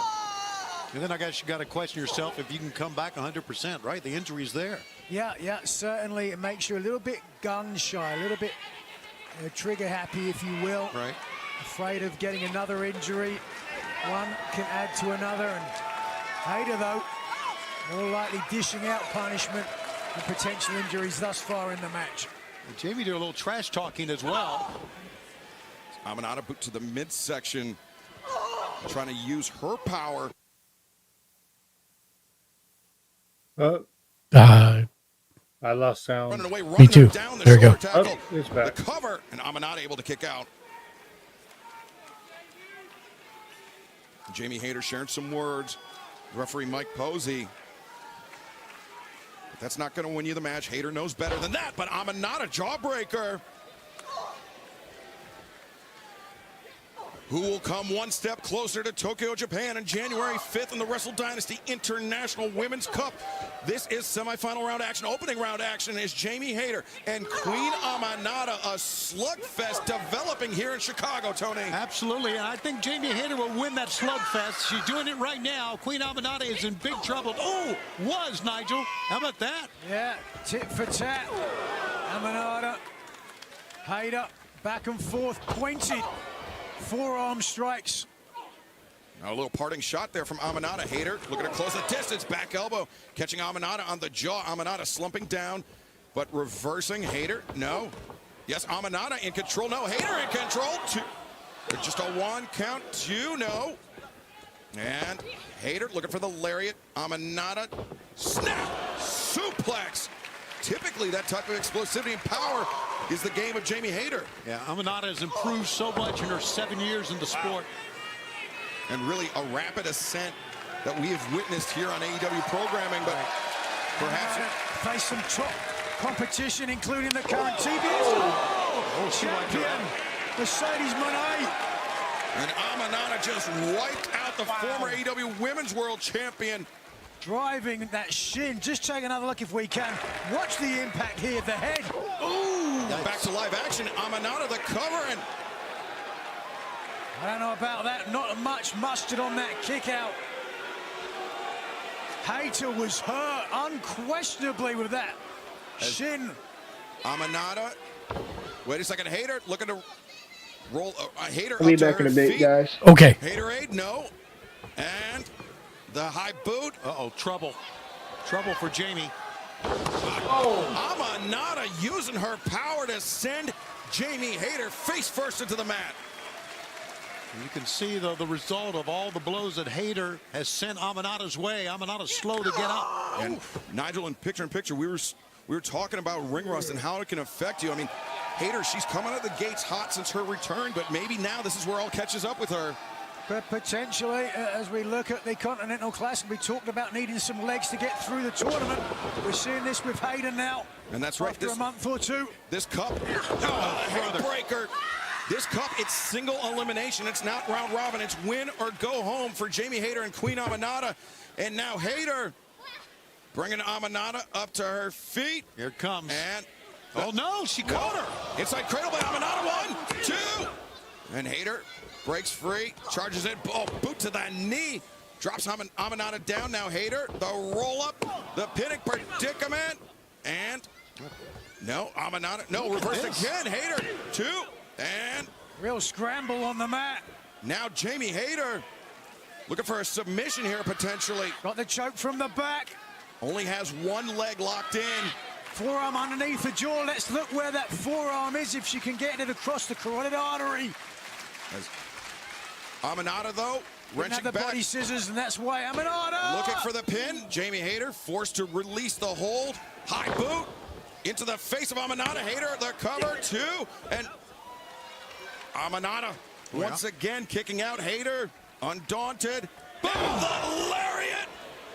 And then I guess you got to question yourself if you can come back 100%, right? The injury's there. Yeah, certainly. It makes you a little bit gun-shy, a little bit trigger-happy, if you will. Right. Afraid of getting another injury. One can add to another, and Hayter, though, more likely dishing out punishment and potential injuries thus far in the match. And Jamie did a little trash talking as well. Amanada boot to the midsection, trying to use her power. I lost sound. Running away, Me too. down the There we go. tackle. Oh, it's back. The cover, and Amanada able to kick out. Jamie Hayter sharing some words. Referee Mike Posey. But that's not going to win you the match. Hayter knows better than that, but Amanada, jawbreaker. Who will come one step closer to Tokyo, Japan on January 5th in the Wrestle Dynasty International Women's Cup. This is semifinal round action. Opening round action is Jamie Hayter and Queen Amanada. A slugfest developing here in Chicago, Tony. Absolutely, and I think Jamie Hayter will win that slugfest. She's doing it right now. Queen Amanada is in big trouble. Oh, was, Nigel. How about that? Yeah, tit for tat. Amanada, Hayter, back and forth, pointed. Forearm strikes. Now a little parting shot there from Amanada. Hayter looking to close the distance. Back elbow catching Amanada on the jaw. Amanada slumping down, but reversing. Hayter, no. Yes, Amanada in control. No, Hayter in control. Just a 1 count. 2, no. And Hayter looking for the lariat. Amanada, snap, suplex. Typically, that type of explosivity and power is the game of Jamie Hayter. Yeah, Amanada has improved so much in her 7 years in the sport. And really a rapid ascent that we have witnessed here on AEW programming, but perhaps face some top competition, including the current TBS champion, Mercedes Moné. And Amanada just wiped out the former AEW Women's World Champion driving that shin. Just take another look if we can. Watch the impact here, the head. Ooh! Back to live action. Amanada the cover, and I don't know about that. Not much mustard on that kick out. Hayter was hurt unquestionably with that shin. Amanada. Wait a second. Hayter looking to roll. Hayter. I'll be back in a bit, guys. Okay. Haterade, no. And the high boot. Uh-oh, trouble. Trouble for Jamie. Amanada using her power to send Jamie Hayter face first into the mat. You can see the result of all the blows that Hayter has sent Amanada's way. Amanada's slow to get up. And Nigel, in picture, we were talking about ring rust and how it can affect you. I mean, Hayter, she's coming out of the gates hot since her return, but maybe now this is where all catches up with her. But potentially, as we look at the Continental Classic, we talked about needing some legs to get through the tournament. We're seeing this with Hayter now. And that's right. After a month or two. This cup, head breaker. This cup, it's single elimination. It's not round robin. It's win or go home for Jamie Hayter and Queen Amanada. And now Hayter bringing Amanada up to her feet. Here it comes. And oh no, she caught her. Inside cradle by Amanada. 1, 2. And Hayter breaks free, charges in. Oh, boot to the knee. Drops Amanada down. Now Hayter, the roll up, the pinning predicament. And no, Amanada. No, reverse again. Hayter, 2. And real scramble on the mat. Now Jamie Hayter looking for a submission here potentially. Got the choke from the back. Only has one leg locked in. Forearm underneath the jaw. Let's look where that forearm is, if she can get it across the carotid artery. As Amanada, though, wrenching the back. body scissors, and that's why Amanada. Looking for the pin. Jamie Hayter forced to release the hold. High boot into the face of Amanada. Hayter, the cover, 2. And Amanada once again kicking out Hayter. Undaunted. Boom! The lariat!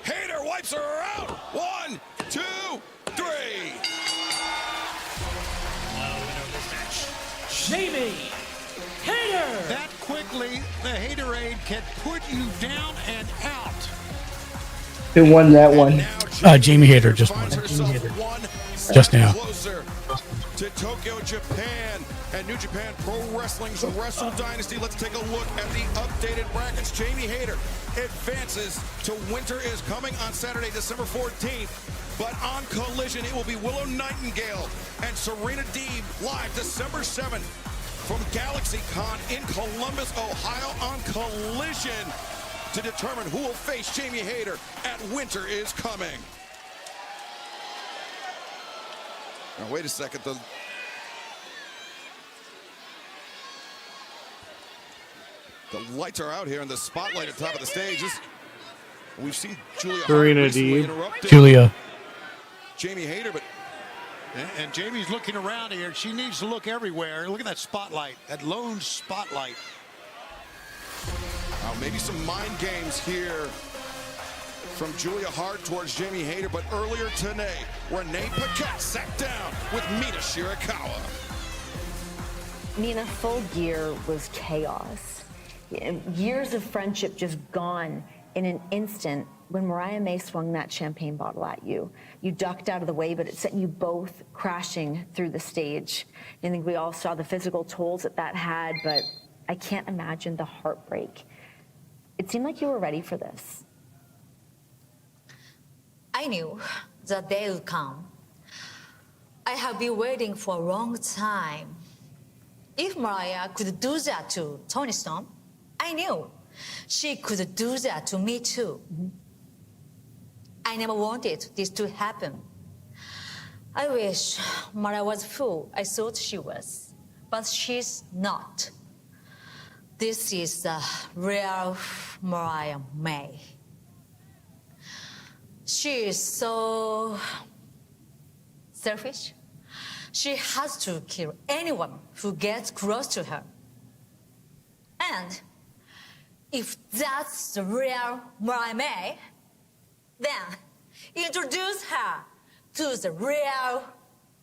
Hayter wipes her out. 1, 2, 3. Jamie Hayter. That quickly, the Haterade can put you down and out. Who won that one? Jamie Hayter just won. Just now. Closer to Tokyo, Japan, and New Japan Pro Wrestling's Wrestle Dynasty. Let's take a look at the updated brackets. Jamie Hayter advances to Winter is Coming on Saturday, December 14th. But on Collision, it will be Willow Nightingale and Serena Deeb live December 7th from Galaxy Con in Columbus, Ohio on Collision to determine who will face Jamie Hayter at Winter is Coming. Now, wait a second. The lights are out here in the spotlight at the top of the stage. We've seen Julia Serena recently Deeb. interrupted Julia. Jamie Hayter, but and Jamie's looking around here. She needs to look everywhere. Look at that spotlight, that lone spotlight. maybe some mind games here from Julia Hart towards Jamie Hayter, but earlier today, Renee Paquette sat down with Mina Shirakawa. Mina, Full Gear was chaos. Years of friendship just gone in an instant when Mariah May swung that champagne bottle at you. You ducked out of the way, but it sent you both crashing through the stage. I think we all saw the physical tolls that had, but I can't imagine the heartbreak. It seemed like you were ready for this. I knew the day would come. I have been waiting for a long time. If Mariah could do that to Toni Storm, I knew she could do that to me too. I never wanted this to happen. I wish Mariah was fool. I thought she was, but she's not. This is the real Mariah May. She is so selfish. She has to kill anyone who gets close to her. And if that's the real Mariah May, then introduce her to the real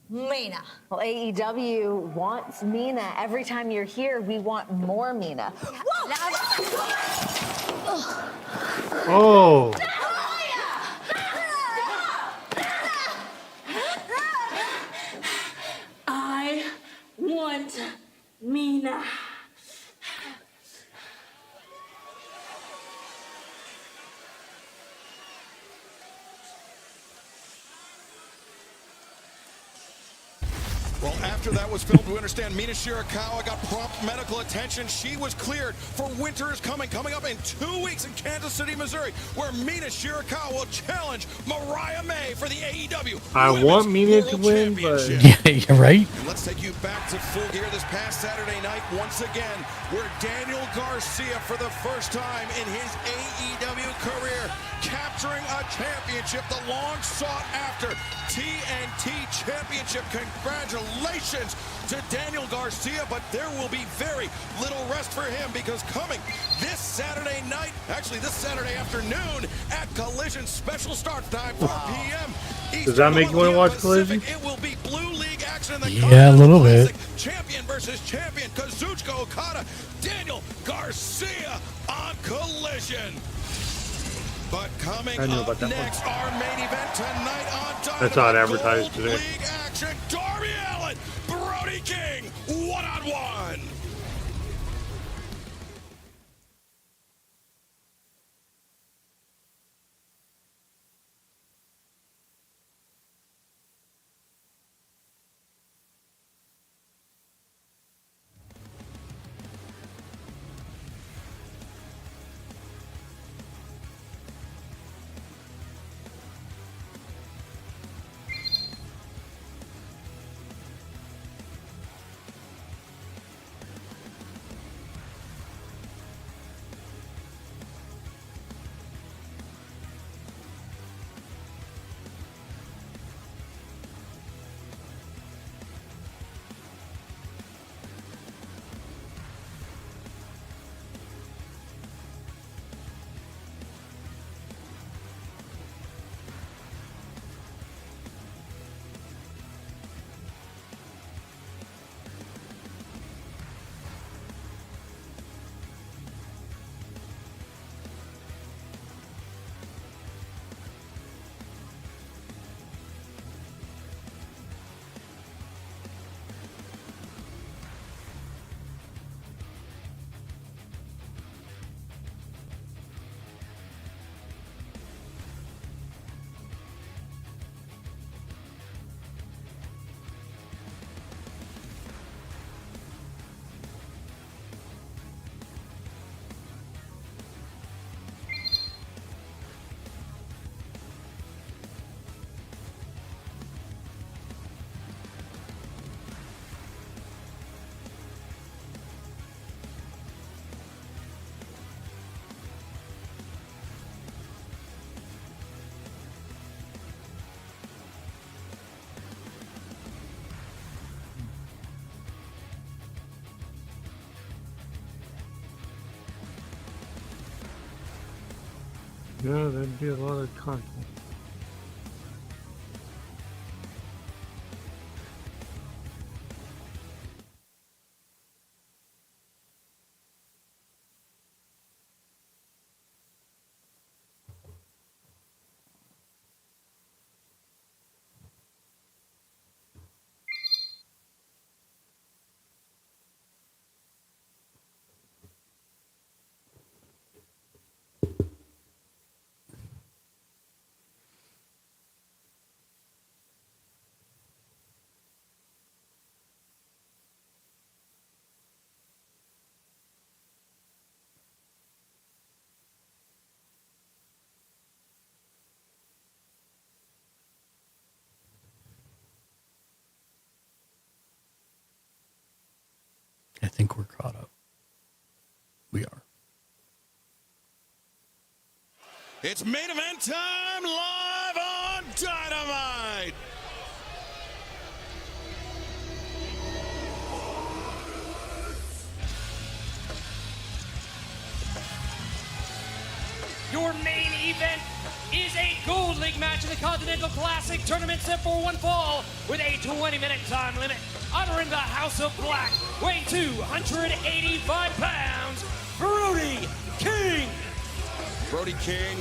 Mina. Well, AEW wants Mina. Every time you're here, we want more Mina. Oh. Well, after that was filmed, we understand Mina Shirakawa got prompt medical attention. She was cleared for Winter is Coming up in 2 weeks in Kansas City, Missouri, where Mina Shirakawa will challenge Mariah May for the AEW I want Mina to win, but Yeah, you're right. And let's take you back to Full Gear this past Saturday night once again, where Daniel Garcia, for the first time in his AEW career, capturing a championship, the long sought after TNT Championship. Congratulations to Daniel Garcia, but there will be very little rest for him, because coming this Saturday night, actually this Saturday afternoon at Collision, special start time 4 p.m. Does that make you want to watch Collision? It will be Blue League action in the Yeah, a little bit. champion versus champion, Kazuchika Okada, Daniel Garcia on Collision. But coming up next, our main event tonight on Dynamite. That's not advertised Gold today. League action, Darby Allin, Brody King, one-on-one. Yeah, that'd be a lot of content. I think we're caught up. We are. It's main event time live on Dynamite. Your main event is a Gold League match in the Continental Classic tournament set for one fall with a 20-minute time limit. Honoring the House of Black, weighing 285 pounds, Brody King. Brody King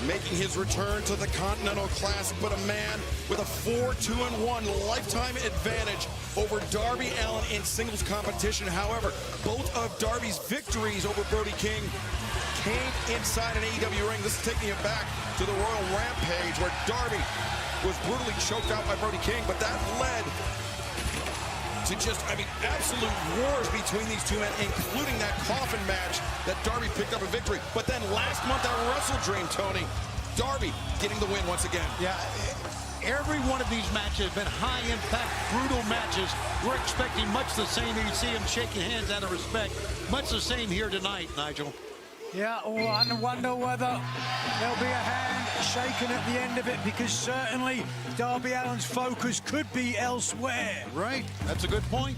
making his return to the Continental Classic, but a man with a 4-2-1 lifetime advantage over Darby Allin in singles competition. However, both of Darby's victories over Brody King came inside an AEW ring. This is taking it back to the Royal Rampage, where Darby was brutally choked out by Brody King, but that led to just, I mean, absolute wars between these two men, including that coffin match that Darby picked up a victory. But then last month at Wrestle Dream, Tony, Darby getting the win once again. Yeah, every one of these matches have been high-impact, brutal matches. We're expecting much the same. You see them shaking hands out of respect. Much the same here tonight, Nigel. Yeah, well, I wonder whether there'll be a hand shaken at the end of it, because certainly Darby Allin's focus could be elsewhere. Right, that's a good point.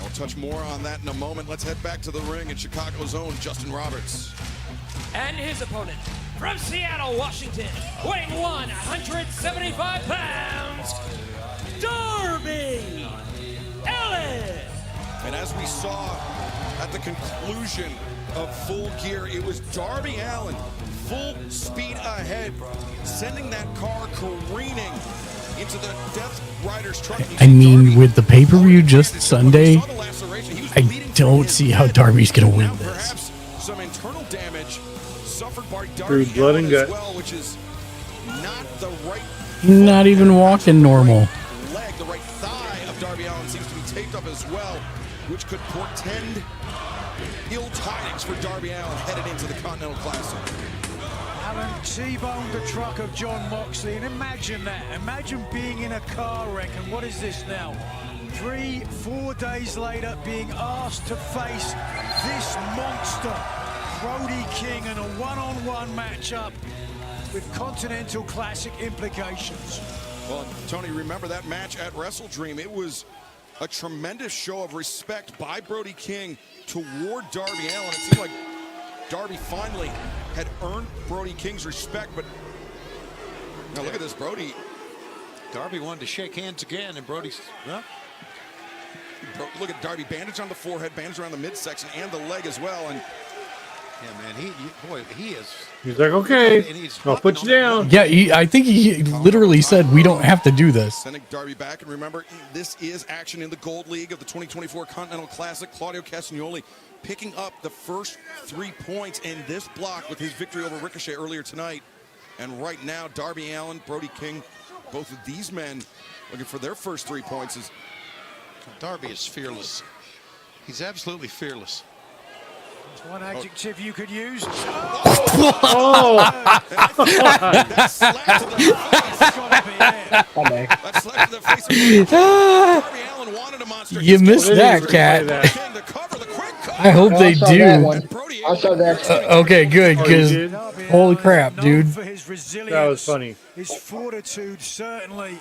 I'll touch more on that in a moment. Let's head back to the ring in Chicago's own Justin Roberts. And his opponent, from Seattle, Washington, weighing 175 pounds, Darby Allin. And as we saw at the conclusion of Full Gear, it was Darby Allin full speed ahead, sending that car careening into the Death Rider's truck. I mean, with the pay-per-view just Sunday, I don't see how Darby's going to win this. Perhaps some internal damage suffered by Darby Through blood and Allin as gut. well, which is not the right Not even walking normal. leg. The right thigh of Darby Allin seems to be taped up as well, which could portend ill tidings for Darby Allin headed into the Continental Classic. Allen T-boned the truck of John Moxley, and imagine that. Imagine being in a car wreck, and what is this now? 3-4 days later, being asked to face this monster, Brody King, in a one-on-one matchup with Continental Classic implications. Well, Tony, remember that match at Wrestle Dream? It was a tremendous show of respect by Brody King toward Darby Allin. It seemed like Darby finally had earned Brody King's respect, but now look at this, Brody. Darby wanted to shake hands again, and Brody's, well. Look at Darby, bandage on the forehead, bandage around the midsection and the leg as well. And yeah, man, he is. He's like, okay, I'll put you down. Yeah, I think he literally said, we don't have to do this. Sending Darby back, and remember, this is action in the Gold League of the 2024 Continental Classic. Claudio Castagnoli picking up the first 3 points in this block with his victory over Ricochet earlier tonight. And right now, Darby Allin, Brody King, both of these men looking for their first 3 points. Darby is fearless. He's absolutely fearless. There's one adjective you could use. You missed that, Cat. I hope they do. I saw that. Okay, good, because holy crap, dude. That was funny. His fortitude, certainly.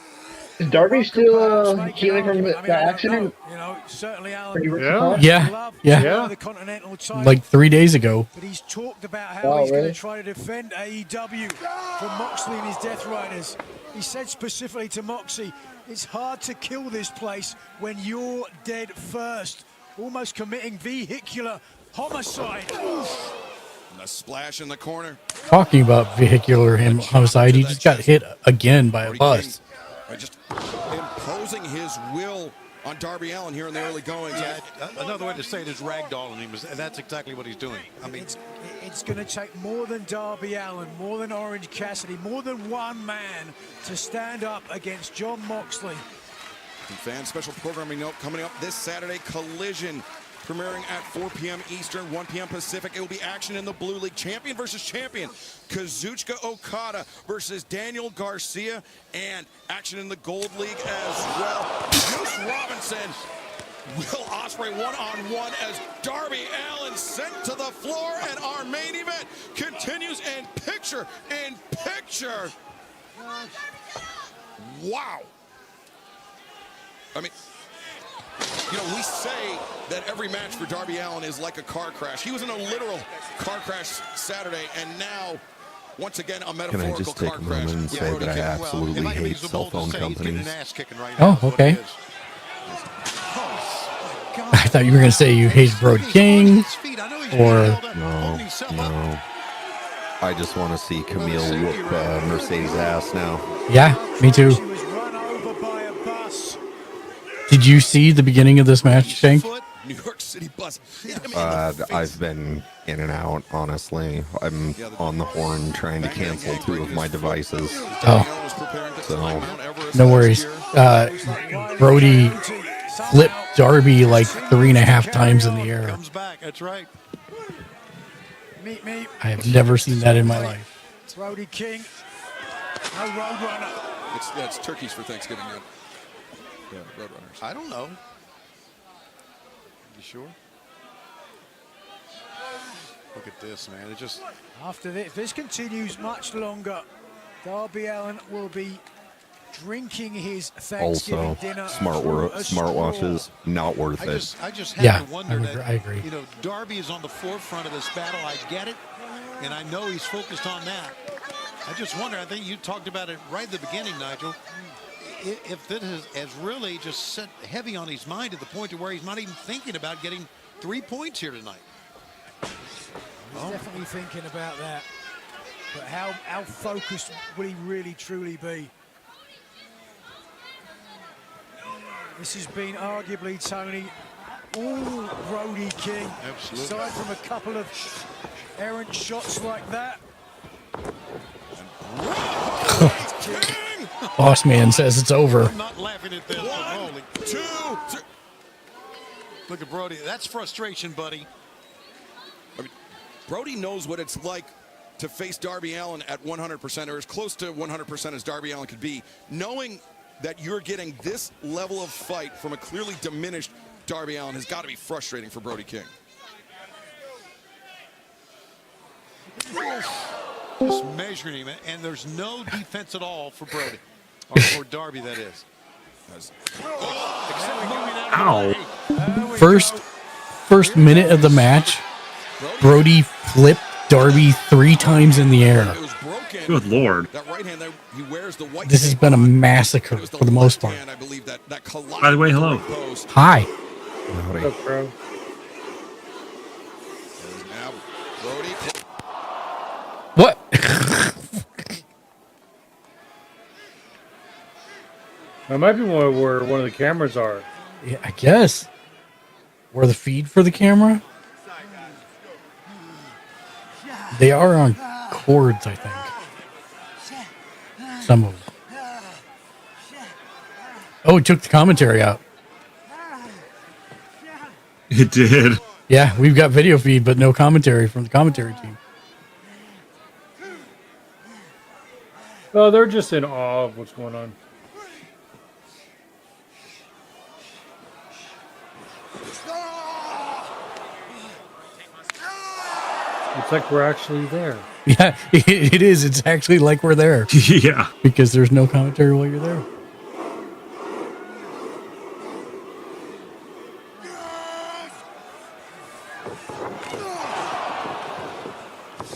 Is Darby still healing from the accident? You know, certainly Allen. Pretty rich Yeah. The Continental title. Like 3 days ago. But he's talked about how he's going to try to defend AEW from Moxley and his Death Riders. He said specifically to Moxley, it's hard to kill this place when you're dead first. Almost committing vehicular homicide. And a splash in the corner. Talking about vehicular homicide, he just got hit again by a bus. Just imposing his will on Darby Allin here in the early goings. Yeah, another way to say it is ragdolling him, and that's exactly what he's doing. I mean, it's going to take more than Darby Allin, more than Orange Cassidy, more than one man to stand up against John Moxley. And fan special programming note coming up this Saturday, Collision, premiering at 4 p.m. Eastern, 1 p.m. Pacific. It will be action in the Blue League. Champion versus champion. Kazuchika Okada versus Daniel Garcia. And action in the Gold League as well. Juice Robinson, Will Ospreay one-on-one as Darby Allin sent to the floor. And our main event continues in picture-in-picture. Wow. I mean, you know, we say that every match for Darby Allin is like a car crash. He was in a literal car crash Saturday, and now, once again, a metaphorical car crash. Can I just take a moment and say that I absolutely hate cell phone companies? Oh, okay. I thought you were going to say you hate Brody King, or... No. I just want to see Camille whoop Mercedes' ass now. Yeah, me too. Did you see the beginning of this match, Shank? New York City bus. I've been in and out, honestly. I'm on the horn trying to cancel 2 of my devices. Oh. So, no worries. Brody flipped Darby like 3.5 times in the air. Comes back. That's right. Meet me. I have never seen that in my life. Brody King. No Roadrunner. That's turkeys for Thanksgiving yet. Yeah, Roadrunners. I don't know. You sure? Look at this, man. It just. After this, if this continues much longer, Darby Allin will be drinking his Thanksgiving Also, dinner. smartwatches, not worth it. I just have to wonder that, I agree. You know, Darby is on the forefront of this battle. I get it, and I know he's focused on that. I just wonder, I think you talked about it right at the beginning, Nigel, if this has really just set heavy on his mind to the point to where he's not even thinking about getting 3 points here tonight. He's definitely thinking about that. But how focused will he really, truly be? This has been arguably, Tony, all Brody King. Absolutely. Aside from a couple of errant shots like that. Boss man says it's over. I'm not laughing at this. Holy. 2. Look at Brody. That's frustration, buddy. I mean, Brody knows what it's like to face Darby Allin at 100%, or as close to 100% as Darby Allin could be, knowing that you're getting this level of fight from a clearly diminished Darby Allin has got to be frustrating for Brody King. Just measuring him, and there's no defense at all for Brody. Or for Darby, that is. Ow. First minute of the match, Brody flipped Darby 3 times in the air. Good Lord. This has been a massacre for the most part. By the way, hello. Hi. What's up, bro? What? That might be where one of the cameras are. Yeah, I guess. Or the feed for the camera? They are on cords, I think. Some of them. Oh, it took the commentary out. It did. Yeah, we've got video feed, but no commentary from the commentary team. Oh, they're just in awe of what's going on. It's like we're actually there. Yeah, it is. It's actually like we're there. Yeah. Because there's no commentary while you're there.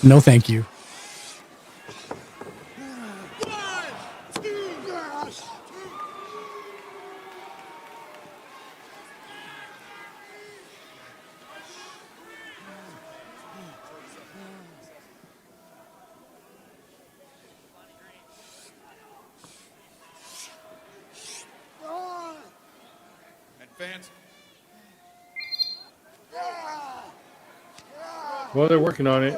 No, thank you. Fans. Well, they're working on it.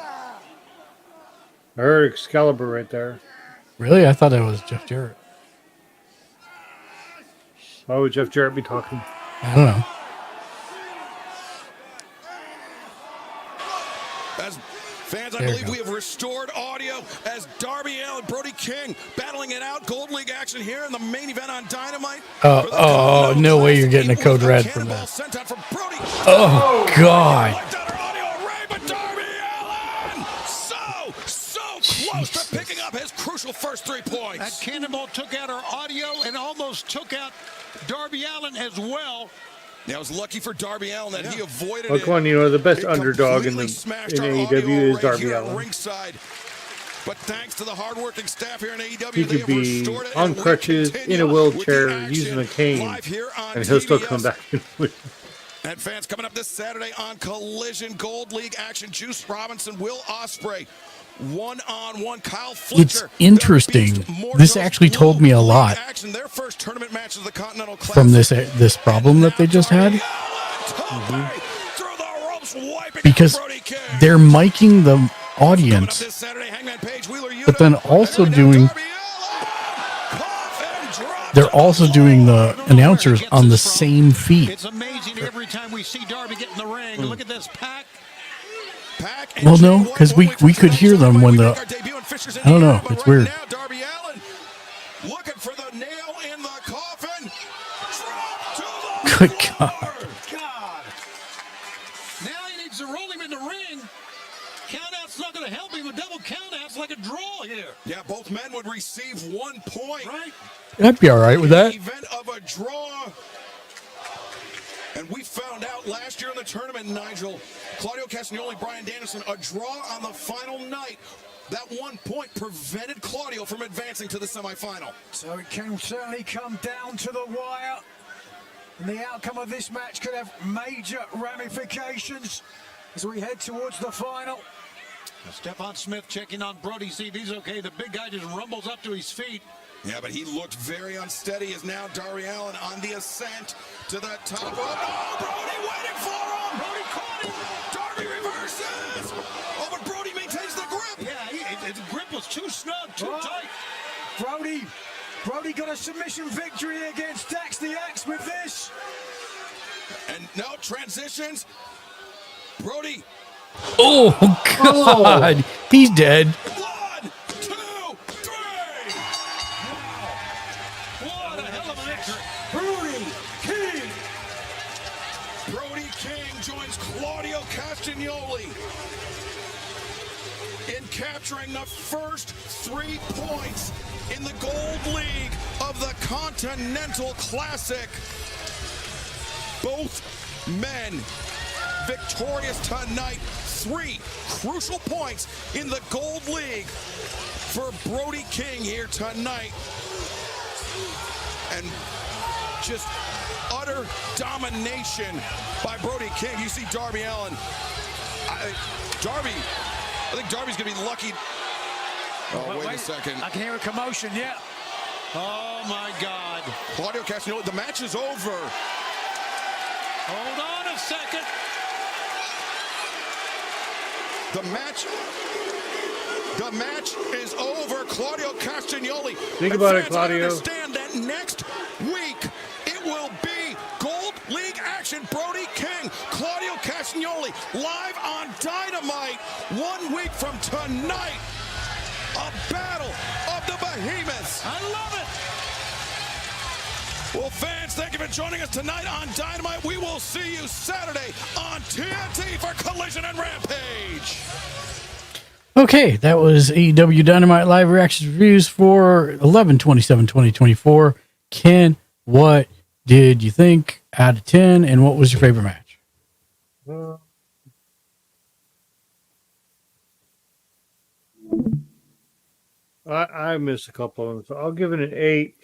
I heard Excalibur right there. Really? I thought that was Jeff Jarrett. Why would Jeff Jarrett be talking? I don't know. As fans, I There you believe go. we have restored audio as Darby Allin and Brody King battling it out. Gold League action here in the main event on Dynamite. Oh, no way you're getting a code red from that. Oh, God. Close to picking up his crucial first 3 points. That cannonball took out our audio and almost took out Darby Allin as well. Now, it was lucky for Darby Allin that he avoided Oh, it. come on, you know, the best It underdog in completely smashed our AEW audio is array Darby here at Allin. ringside. But thanks to the hardworking staff here in AEW, He they could have be restored it. on and we crutches, continue in a with the wheelchair, action using a cane, live here on and he'll still TBS. come back. And fans, coming up this Saturday on Collision Gold League action, Juice Robinson, Will Ospreay, one-on-one, Kyle Fletcher. It's interesting. This actually told me a lot Action, their first tournament match of the Continental Classic. from this problem that they just had. Because they're miking the audience, but then also doing they're also doing the announcers on the same feed. It's amazing every time we see Darby get in the ring. Look at this pack. Well, no, because we could hear them when the. I don't know. It's weird. Darby Allin looking for the nail in the coffin. Good God. Now he needs to roll him in the ring. Countouts not going to help him. A double countouts like a draw here. Yeah, both men would receive 1 point. Right. I'd be all right with that. Event of a draw. And we found out last year in the tournament, Nigel, Claudio Castagnoli, Bryan Danielson, a draw on the final night. That 1 point prevented Claudio from advancing to the semifinal. So it can certainly come down to the wire. And the outcome of this match could have major ramifications as we head towards the final. Stephon Smith checking on Brody, see if he's okay. The big guy just rumbles up to his feet. Yeah, but he looked very unsteady as now Darby Allin on the ascent to the top. Oh, Brody waiting for him! Brody caught him! Darby reverses! Oh, but Brody maintains the grip! Yeah, his grip was too snug, too tight. Brody got a submission victory against Dax the Axe with this. And now transitions. Brody. Oh, God. He's dead. 1, 2, 3. What a hell of a victory. Brody King joins Claudio Castagnoli in capturing the first 3 points in the Gold League of the Continental Classic. Both men victorious tonight. 3 crucial points in the Gold League for Brody King here tonight. And just utter domination by Brody King. You see Darby Allin. I think Darby's going to be lucky. Oh, wait a second. I can hear a commotion, yeah. Oh, my God. Claudio Castagnoli, the match is over. Hold on a second. The match is over. Claudio Castagnoli. Think about it, Claudio. Understand that next week it will be Gold League action. Brody King, Claudio Castagnoli, live on Dynamite 1 week from tonight. A battle of the behemoths. I love it. Well, fans, thank you for joining us tonight on Dynamite. We will see you Saturday on TNT for Collision and Rampage. Okay, that was AEW Dynamite Live Reactions Reviews for 11/27/2024. Ken, what did you think out of 10, and what was your favorite match? I missed a couple of them, so I'll give it an 8.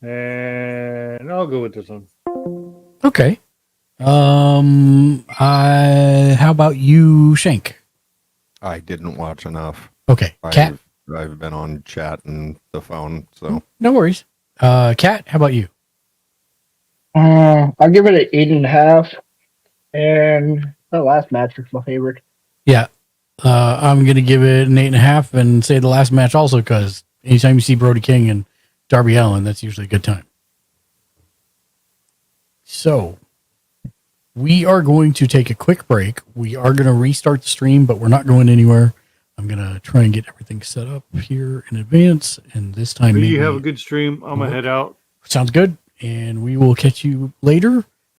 And I'll go with this one. Okay. How about you, Shank? I didn't watch enough. Okay. Kat? I've been on chat and the phone, so. No worries. Kat, how about you? I'll give it an 8.5. And the last match was my favorite. Yeah. I'm going to give it an 8.5 and say the last match also, because anytime you see Brody King and Darby Allin, that's usually a good time. So, we are going to take a quick break. We are going to restart the stream, but we're not going anywhere. I'm going to try and get everything set up here in advance, and this time... You have a good stream. I'm going to head out. Sounds good, and we will catch you later.